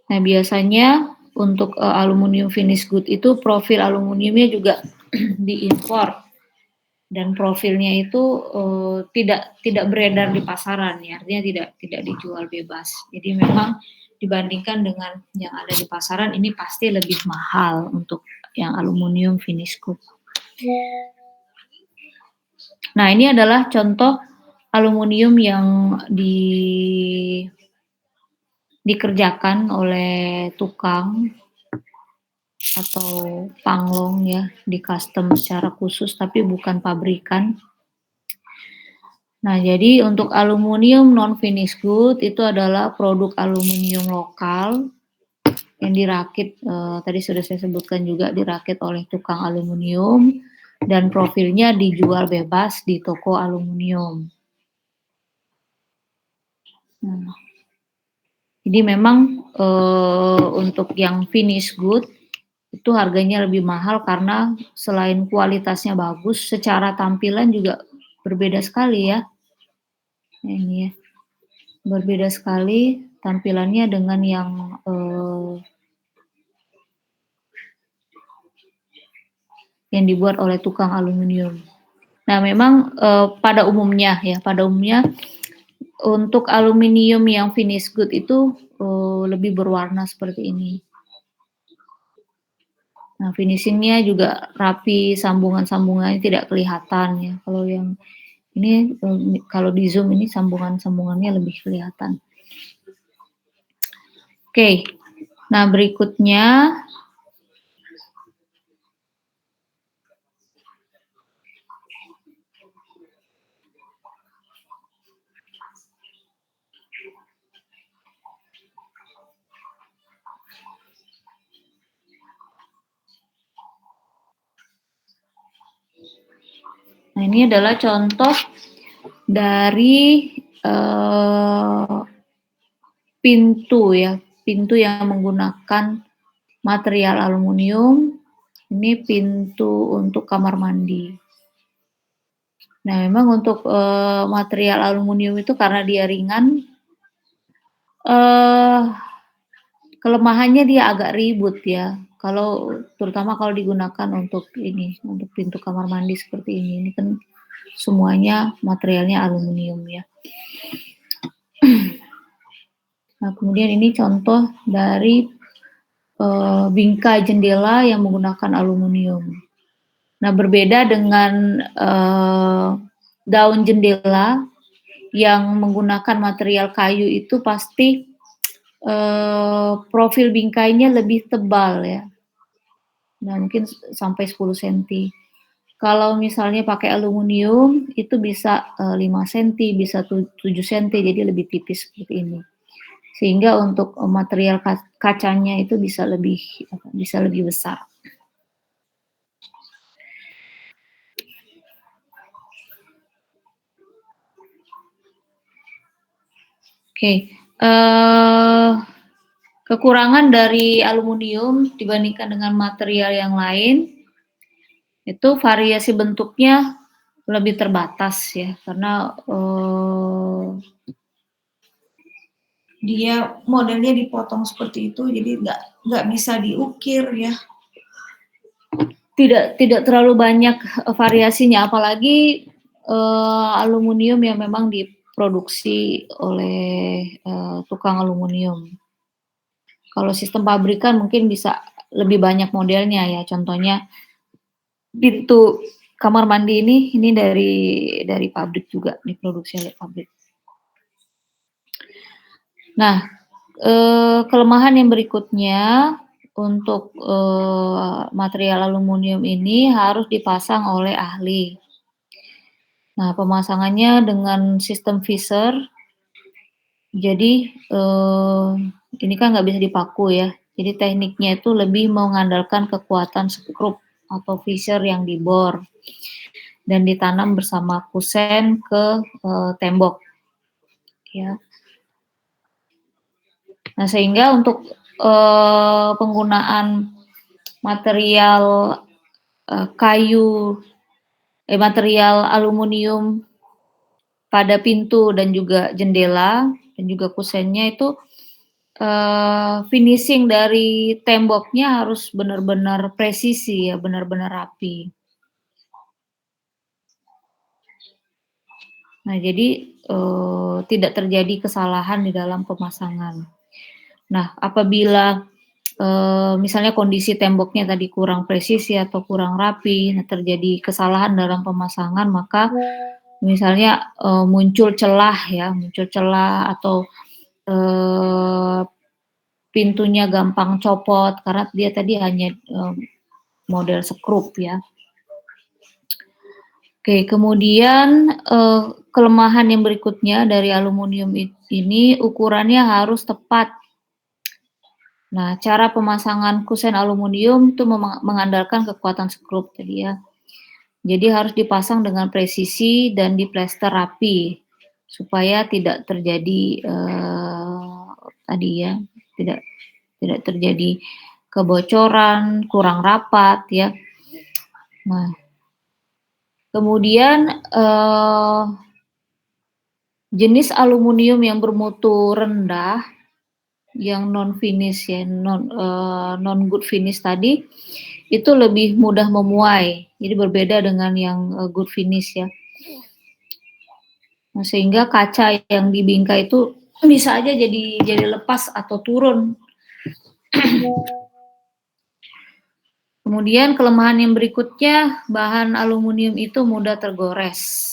Speaker 1: Nah, biasanya untuk, aluminium finish good itu profil aluminiumnya juga diimpor dan profilnya itu, tidak tidak beredar di pasaran ya, artinya tidak dijual bebas. Jadi memang dibandingkan dengan yang ada di pasaran ini pasti lebih mahal untuk yang aluminium finish good. Nah, ini adalah contoh aluminium yang dikerjakan oleh tukang atau panglong ya, di-custom secara khusus tapi bukan pabrikan. Nah, jadi untuk aluminium non finish good itu adalah produk aluminium lokal yang dirakit, tadi sudah saya sebutkan juga dirakit oleh tukang aluminium dan profilnya dijual bebas di toko aluminium. Nah, jadi memang, untuk yang finish good itu harganya lebih mahal karena selain kualitasnya bagus, secara tampilan juga berbeda sekali ya. Nah, ini ya, berbeda sekali tampilannya dengan yang dibuat oleh tukang aluminium. Nah, memang, pada umumnya untuk aluminium yang finish good itu, lebih berwarna seperti ini. Nah, finishing-nya juga rapi, sambungan-sambungannya tidak kelihatan ya. Kalau yang ini, kalau di zoom ini sambungan-sambungannya lebih kelihatan. Oke, nah berikutnya nah ini adalah contoh dari, pintu ya, pintu yang menggunakan material aluminium, ini pintu untuk kamar mandi. Nah, memang untuk, material aluminium itu karena dia ringan, eee, kelemahannya dia agak ribut ya, terutama kalau digunakan untuk ini, untuk pintu kamar mandi seperti ini kan semuanya materialnya aluminium ya. Nah, kemudian ini contoh dari, bingkai jendela yang menggunakan aluminium. Nah, berbeda dengan, daun jendela yang menggunakan material kayu itu pasti, profil bingkainya lebih tebal ya. Nah, mungkin sampai 10 senti. Kalau misalnya pakai aluminium itu bisa, 5 senti, bisa 7 senti, jadi lebih tipis seperti ini. Sehingga untuk, material kacanya itu bisa lebih besar. Oke, kekurangan dari aluminium dibandingkan dengan material yang lain, itu variasi bentuknya lebih terbatas ya, karena, dia modelnya dipotong seperti itu, jadi nggak bisa diukir ya. Tidak terlalu banyak, variasinya, apalagi, aluminium yang memang diproduksi oleh, tukang aluminium. Kalau sistem pabrikan mungkin bisa lebih banyak modelnya ya, contohnya pintu kamar mandi ini dari pabrik juga, diproduksi oleh pabrik. Nah, kelemahan yang berikutnya untuk, material aluminium ini harus dipasang oleh ahli. Nah, pemasangannya dengan sistem Fisher, jadi, ini kan nggak bisa dipaku ya, Jadi tekniknya itu lebih mengandalkan kekuatan skrup atau fissure yang dibor dan ditanam bersama kusen ke tembok, ya. Nah, sehingga untuk penggunaan material material aluminium pada pintu dan juga jendela dan juga kusennya itu finishing dari temboknya harus benar-benar presisi ya, benar-benar rapi. Nah, jadi tidak terjadi kesalahan di dalam pemasangan. Nah, apabila misalnya kondisi temboknya tadi kurang presisi atau kurang rapi, nah terjadi kesalahan dalam pemasangan, maka misalnya muncul celah atau pintunya gampang copot karena dia tadi hanya model skrup ya. Oke, kemudian kelemahan yang berikutnya dari aluminium ini ukurannya harus tepat. Nah, cara pemasangan kusen aluminium itu mengandalkan kekuatan skrup tadi ya. Jadi harus dipasang dengan presisi dan diplester rapi supaya tidak terjadi tadi ya, tidak terjadi kebocoran, kurang rapat ya. Nah, kemudian jenis aluminium yang bermutu rendah, yang non finish ya, non good finish tadi, itu lebih mudah memuai. Jadi berbeda dengan yang good finish ya. Nah, sehingga kaca yang dibingkai itu bisa aja jadi lepas atau turun. Kemudian kelemahan yang berikutnya, bahan aluminium itu mudah tergores.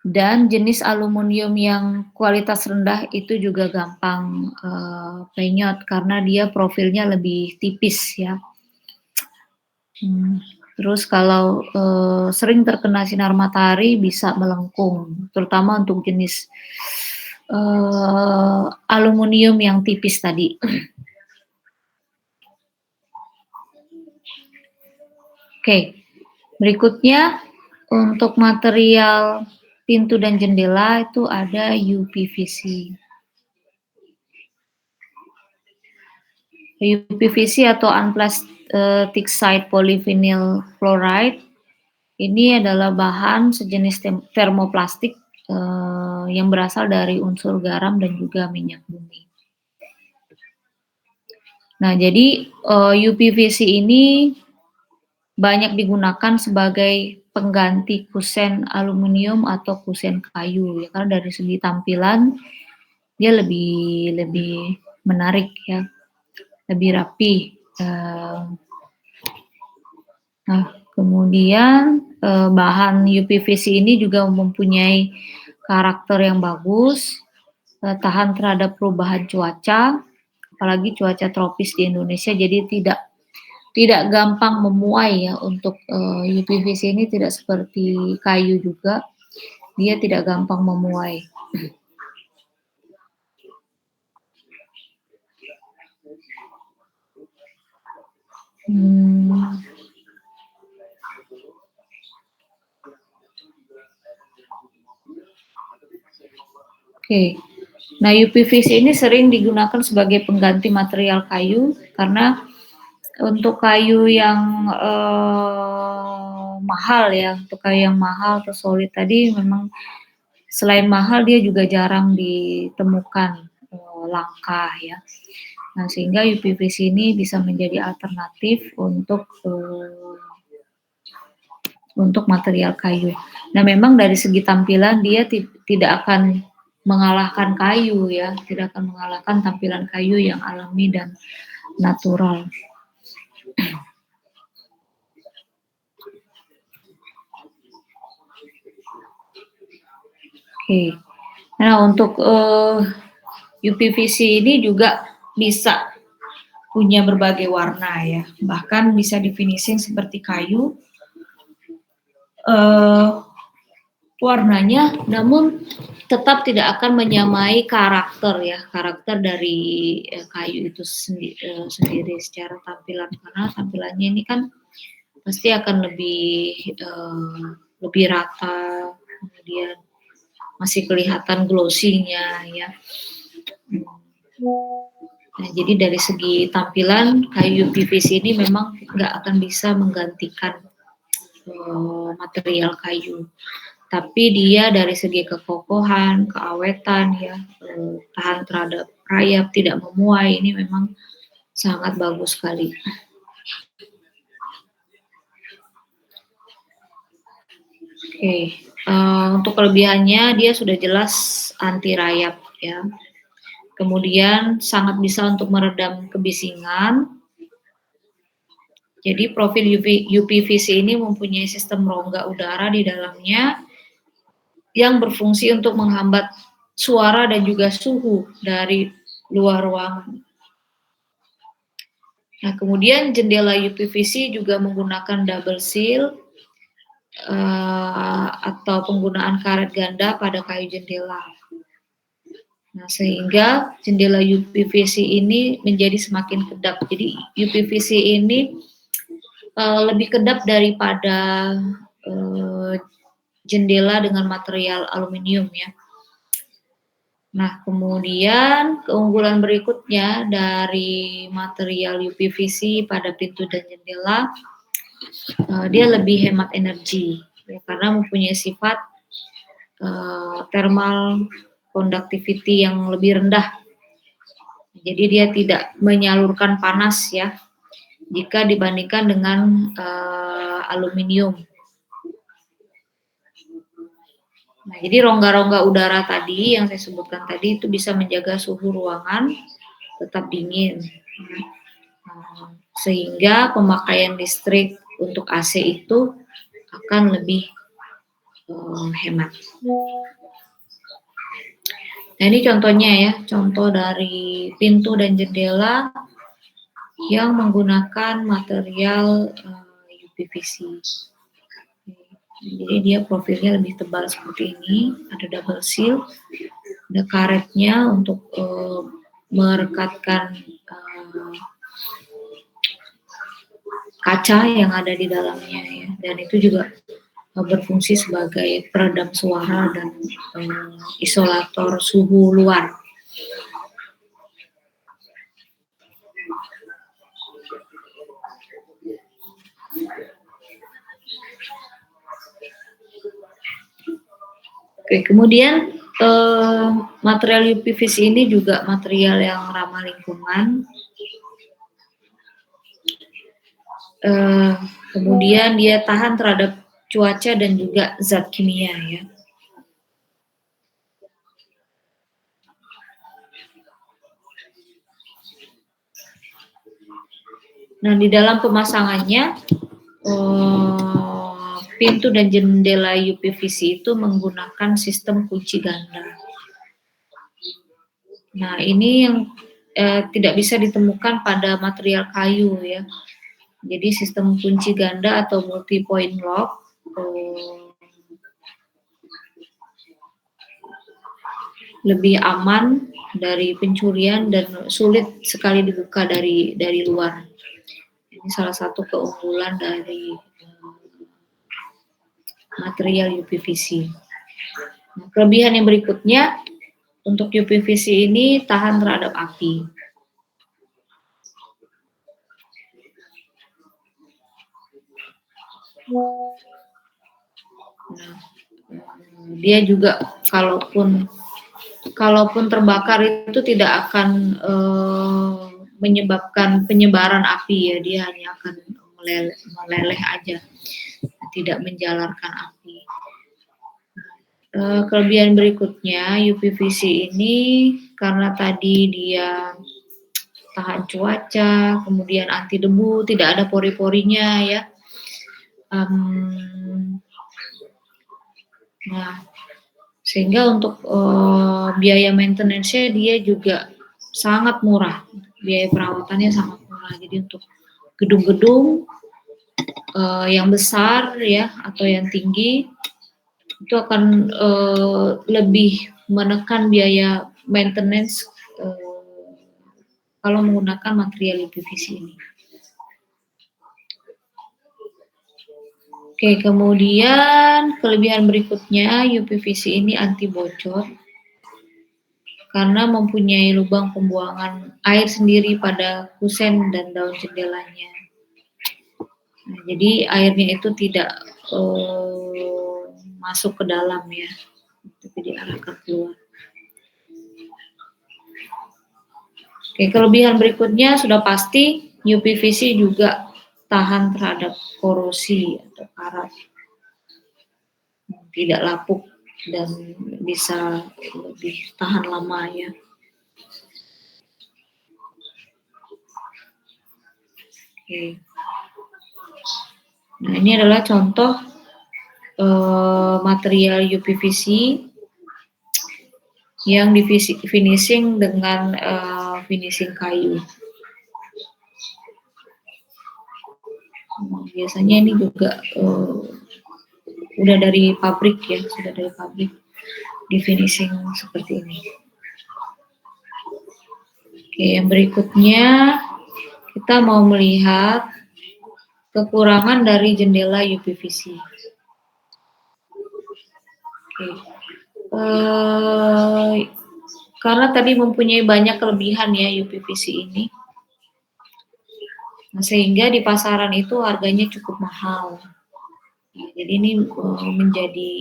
Speaker 1: Dan jenis aluminium yang kualitas rendah itu juga gampang penyot karena dia profilnya lebih tipis ya. Terus kalau sering terkena sinar matahari bisa melengkung, terutama untuk jenis aluminium yang tipis tadi. Oke, berikutnya untuk material pintu dan jendela itu ada UPVC. UPVC atau unplastic side polyvinyl fluoride ini adalah bahan sejenis termoplastik yang berasal dari unsur garam dan juga minyak bumi. Nah, jadi UPVC ini banyak digunakan sebagai pengganti kusen aluminium atau kusen kayu ya, karena dari segi tampilan dia lebih menarik ya, lebih rapi. Nah, kemudian bahan UPVC ini juga mempunyai karakter yang bagus, tahan terhadap perubahan cuaca, apalagi cuaca tropis di Indonesia, jadi tidak gampang memuai ya. Untuk UPVC ini tidak seperti kayu juga, dia tidak gampang memuai. Oke. Nah, UPVC ini sering digunakan sebagai pengganti material kayu karena untuk kayu yang mahal ya, untuk kayu yang mahal atau solid tadi memang selain mahal dia juga jarang ditemukan, langka ya. Nah, sehingga UPVC ini bisa menjadi alternatif untuk material kayu. Nah, memang dari segi tampilan dia tidak akan mengalahkan kayu ya, tidak akan mengalahkan tampilan kayu yang alami dan natural. Oke. Nah, untuk UPVC ini juga bisa punya berbagai warna ya, bahkan bisa di finishing seperti kayu. Warnanya namun tetap tidak akan menyamai karakter ya, karakter dari kayu itu sendiri secara tampilan, karena tampilannya ini kan pasti akan lebih rata, kemudian masih kelihatan glossy-nya ya. Nah, jadi dari segi tampilan kayu PVC ini memang nggak akan bisa menggantikan material kayu, tapi dia dari segi kekokohan, keawetan ya, tahan terhadap rayap, tidak memuai, ini memang sangat bagus sekali. Oke, untuk kelebihannya dia sudah jelas anti rayap ya. Kemudian sangat bisa untuk meredam kebisingan. Jadi profil UPVC ini mempunyai sistem rongga udara di dalamnya yang berfungsi untuk menghambat suara dan juga suhu dari luar ruangan. Nah, kemudian jendela UPVC juga menggunakan double seal atau penggunaan karet ganda pada kayu jendela. Nah, sehingga jendela UPVC ini menjadi semakin kedap. Jadi UPVC ini lebih kedap daripada jendela dengan material aluminium ya. Nah, kemudian keunggulan berikutnya dari material UPVC pada pintu dan jendela, dia lebih hemat energi ya, karena mempunyai sifat thermal conductivity yang lebih rendah. Jadi dia tidak menyalurkan panas ya jika dibandingkan dengan aluminium. Nah, jadi rongga-rongga udara tadi yang saya sebutkan tadi itu bisa menjaga suhu ruangan tetap dingin. Sehingga pemakaian listrik untuk AC itu akan lebih hemat. Nah, ini contohnya ya, contoh dari pintu dan jendela yang menggunakan material UPVC. Jadi dia profilnya lebih tebal seperti ini, ada double seal, ada karetnya untuk merekatkan kaca yang ada di dalamnya ya, dan itu juga berfungsi sebagai peredam suara dan isolator suhu luar. Oke, kemudian material UPVC ini juga material yang ramah lingkungan. Kemudian dia tahan terhadap cuaca dan juga zat kimia ya. Nah, di dalam pemasangannya pintu dan jendela UPVC itu menggunakan sistem kunci ganda. Nah, ini yang tidak bisa ditemukan pada material kayu ya. Jadi sistem kunci ganda atau multi point lock lebih aman dari pencurian dan sulit sekali dibuka dari luar. Ini salah satu keunggulan dari material UPVC. Nah, kelebihan yang berikutnya untuk UPVC ini tahan terhadap api. Nah, dia juga kalaupun terbakar itu tidak akan menyebabkan penyebaran api ya, dia hanya akan meleleh aja, tidak menjalarkan api. Kelebihan berikutnya UPVC ini karena tadi dia tahan cuaca, kemudian anti debu, tidak ada pori-porinya ya. Nah, sehingga untuk biaya maintenance-nya dia juga sangat murah, biaya perawatannya sangat murah. Jadi untuk gedung-gedung yang besar ya atau yang tinggi itu akan lebih menekan biaya maintenance kalau menggunakan material UPVC ini. Oke, kemudian kelebihan berikutnya, UPVC ini anti bocor karena mempunyai lubang pembuangan air sendiri pada kusen dan daun jendelanya. Nah, jadi airnya itu tidak masuk ke dalam ya, tapi diarahkan keluar. Oke, kelebihan berikutnya sudah pasti UPVC juga tahan terhadap korosi atau karat, tidak lapuk dan bisa lebih tahan lama ya. Oke. Nah, ini adalah contoh material UPVC yang di finishing dengan finishing kayu. Biasanya ini juga udah dari pabrik ya, sudah dari pabrik di finishing seperti ini. Oke, yang berikutnya kita mau melihat kekurangan dari jendela UPVC. Oke. Karena tadi mempunyai banyak kelebihan ya UPVC ini, nah, sehingga di pasaran itu harganya cukup mahal. Nah, jadi ini menjadi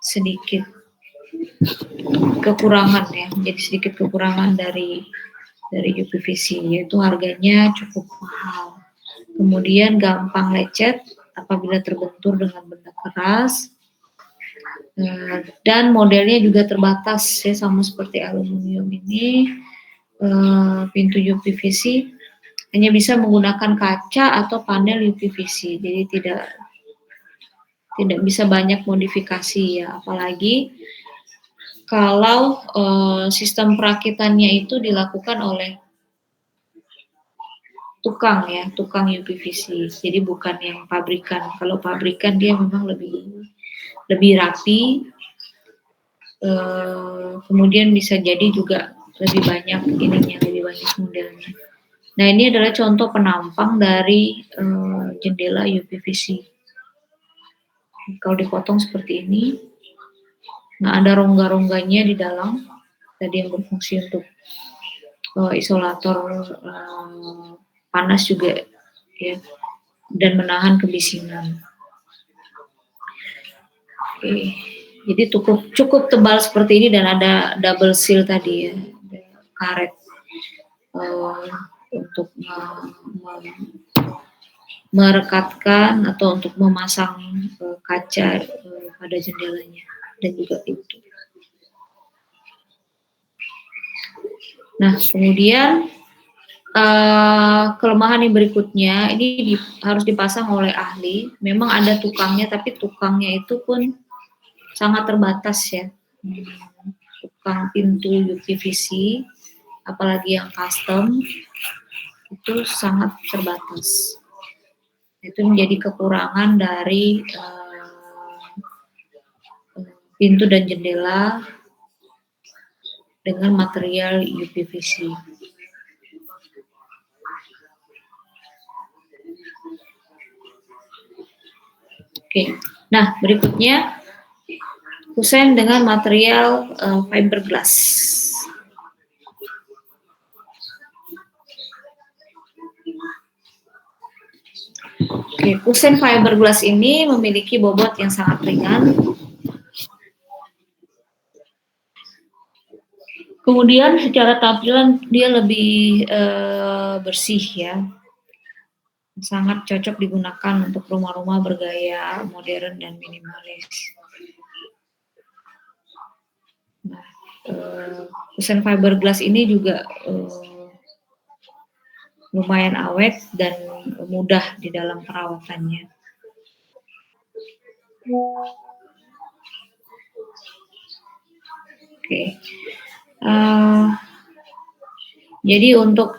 Speaker 1: sedikit kekurangan ya, menjadi sedikit kekurangan dari UPVC, yaitu harganya cukup mahal. Kemudian gampang lecet apabila terbentur dengan benda keras, dan modelnya juga terbatas ya, sama seperti aluminium ini. Pintu UPVC hanya bisa menggunakan kaca atau panel UPVC, jadi tidak bisa banyak modifikasi ya, apalagi kalau sistem perakitannya itu dilakukan oleh tukang ya, tukang UPVC, jadi bukan yang pabrikan. Kalau pabrikan dia memang lebih rapi, kemudian bisa jadi juga lebih banyak ininya, lebih banyak modelnya. Nah, ini adalah contoh penampang dari jendela UPVC. Kalau dipotong seperti ini, nah ada rongga-rongganya di dalam, tadi yang berfungsi untuk isolator panas juga ya, dan menahan kebisingan. Oke, jadi cukup tebal seperti ini dan ada double seal tadi ya, ada karet untuk merekatkan atau untuk memasang kaca pada jendelanya dan juga pintu. Nah, kemudian kelemahan yang berikutnya ini harus dipasang oleh ahli. Memang ada tukangnya, tapi tukangnya itu pun sangat terbatas ya. Tukang pintu UPVC, apalagi yang custom, itu sangat terbatas. Itu menjadi kekurangan dari pintu dan jendela dengan material UPVC. Oke, nah berikutnya kusen dengan material fiberglass. Oke, kusen fiberglass ini memiliki bobot yang sangat ringan. Kemudian secara tampilan dia lebih bersih ya. Sangat cocok digunakan untuk rumah-rumah bergaya modern dan minimalis. Nah, kusen fiberglass ini juga lumayan awet dan mudah di dalam perawatannya. Oke. Jadi untuk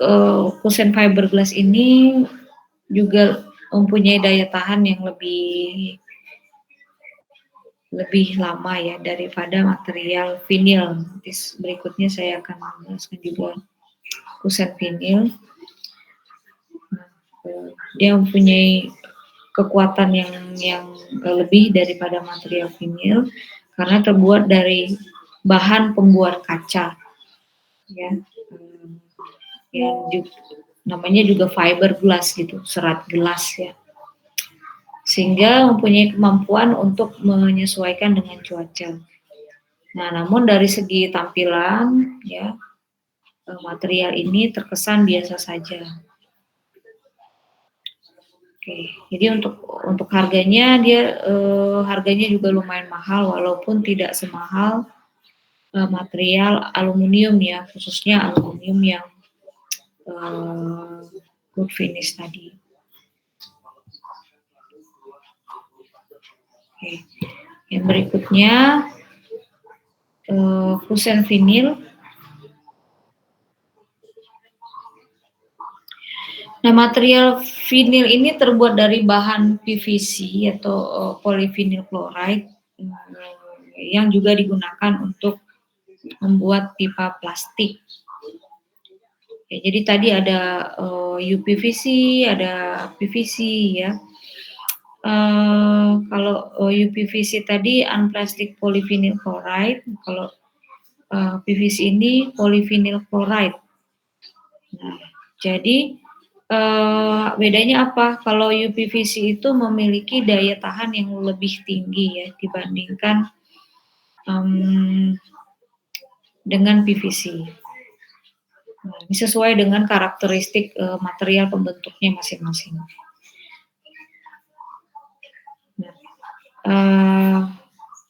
Speaker 1: kusen fiberglass ini juga mempunyai daya tahan yang lebih lama ya daripada material vinil. Nanti berikutnya saya akan menjelaskan juga kusen vinil. Dia mempunyai kekuatan yang lebih daripada material vinil karena terbuat dari bahan pembuat kaca, ya, yang juga, namanya juga fiberglass gitu, serat gelas ya, sehingga mempunyai kemampuan untuk menyesuaikan dengan cuaca. Nah, namun dari segi tampilan ya, material ini terkesan biasa saja. Oke, jadi untuk harganya harganya juga lumayan mahal walaupun tidak semahal material aluminium ya, khususnya aluminium yang good finish tadi. Oke. Yang berikutnya kusen vinil. Nah, material vinil ini terbuat dari bahan PVC atau polyvinyl chloride yang juga digunakan untuk membuat pipa plastik. Ya, jadi tadi ada UPVC, ada PVC ya. Kalau UPVC tadi unplastic polyvinyl chloride, kalau PVC ini polyvinyl chloride. Nah, jadi bedanya apa? Kalau UPVC itu memiliki daya tahan yang lebih tinggi ya dibandingkan dengan PVC. Nah, ini sesuai dengan karakteristik material pembentuknya masing-masing.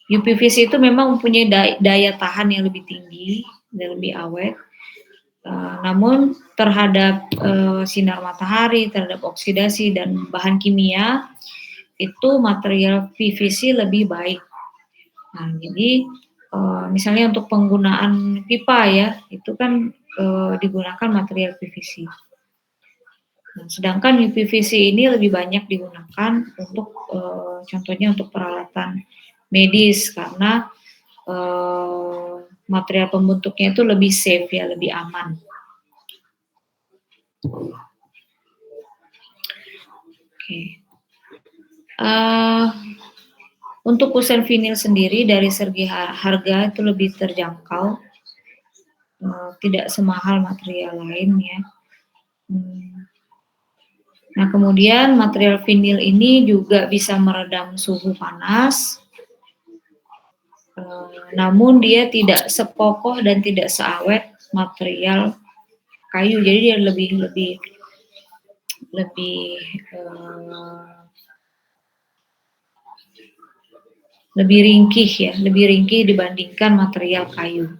Speaker 1: UPVC itu memang mempunyai daya tahan yang lebih tinggi dan lebih awet. Namun terhadap sinar matahari, terhadap oksidasi dan bahan kimia itu material PVC lebih baik. Nah, jadi misalnya untuk penggunaan pipa ya, itu kan digunakan material PVC. Nah, sedangkan UPVC ini lebih banyak digunakan untuk contohnya untuk peralatan medis karena material pembentuknya itu lebih safe ya, lebih aman. Oke. Untuk kusen vinil sendiri dari segi harga itu lebih terjangkau, tidak semahal material lain ya. Nah, kemudian material vinil ini juga bisa meredam suhu panas, namun dia tidak sekokoh dan tidak seawet material kayu, jadi dia lebih ringkih ya, lebih ringkih dibandingkan material kayu.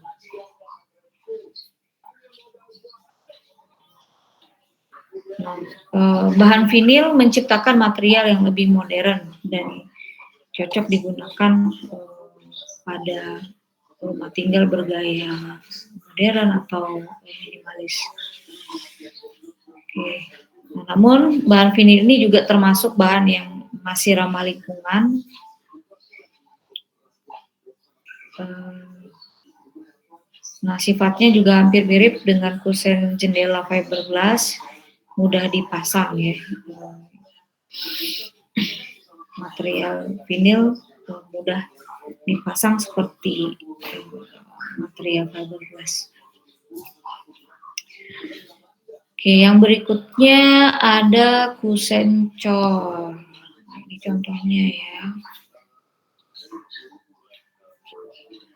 Speaker 1: Bahan vinil menciptakan material yang lebih modern dan cocok digunakan pada rumah tinggal bergaya modern atau minimalis. Oke. Nah, namun bahan vinil ini juga termasuk bahan yang masih ramah lingkungan. Nah, sifatnya juga hampir mirip dengan kusen jendela fiberglass, mudah dipasang ya. Material vinil mudah dipasang seperti material fiberglass. Oke, yang berikutnya ada kusen cor. Nah, ini contohnya ya.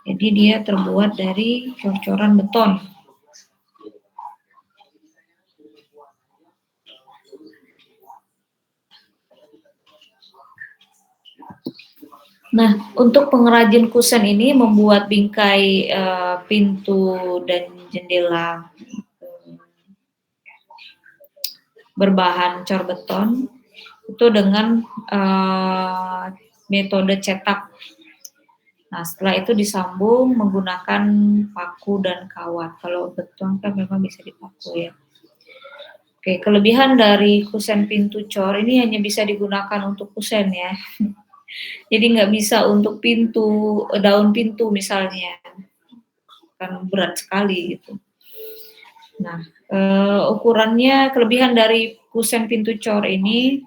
Speaker 1: Jadi dia terbuat dari cor-coran beton. Nah, untuk pengrajin kusen ini membuat bingkai pintu dan jendela berbahan cor beton itu dengan metode cetak. Nah, setelah itu disambung menggunakan paku dan kawat. Kalau beton kan memang bisa dipaku ya. Oke, kelebihan dari kusen pintu cor ini hanya bisa digunakan untuk kusen ya. Jadi nggak bisa untuk pintu, daun pintu misalnya, kan berat sekali gitu. Nah, ukurannya kelebihan dari kusen pintu cor ini,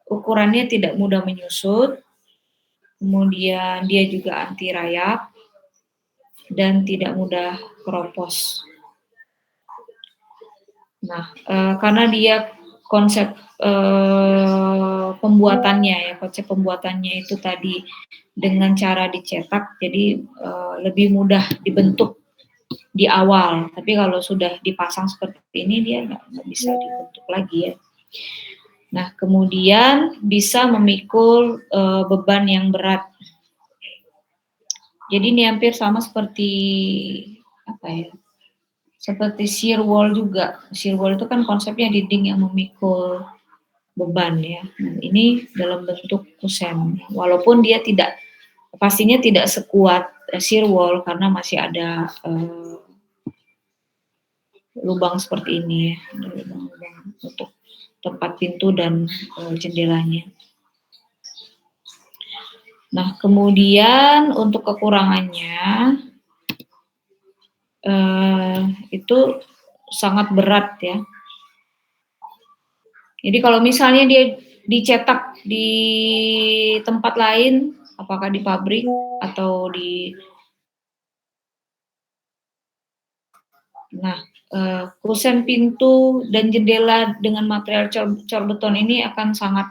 Speaker 1: ukurannya tidak mudah menyusut, kemudian dia juga anti rayap, dan tidak mudah keropos. Nah, karena dia konsep pembuatannya itu tadi dengan cara dicetak, jadi lebih mudah dibentuk di awal. Tapi kalau sudah dipasang seperti ini dia nggak bisa dibentuk lagi ya. Nah, kemudian bisa memikul beban yang berat. Jadi ini hampir sama seperti apa ya? Seperti shear wall juga. Shear wall itu kan konsepnya dinding yang memikul beban ya. Nah, ini dalam bentuk kusen. Walaupun dia pastinya tidak sekuat shear wall karena masih ada lubang seperti ini ya, lubang-lubang untuk tempat pintu dan jendelanya. Nah, kemudian untuk kekurangannya itu sangat berat ya. Jadi kalau misalnya dia dicetak di tempat lain, apakah di pabrik atau kusen pintu dan jendela dengan material cor beton ini akan sangat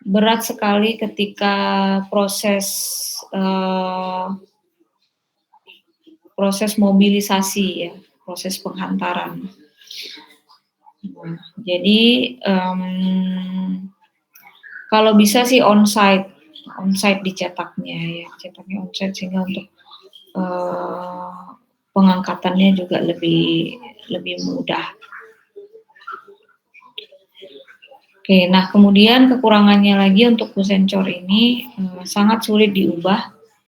Speaker 1: berat sekali ketika proses mobilisasi ya, proses penghantaran. Nah, jadi kalau bisa sih onsite dicetaknya ya, cetaknya onsite sehingga untuk pengangkatannya juga lebih mudah. Oke, nah kemudian kekurangannya lagi untuk kusen cor ini sangat sulit diubah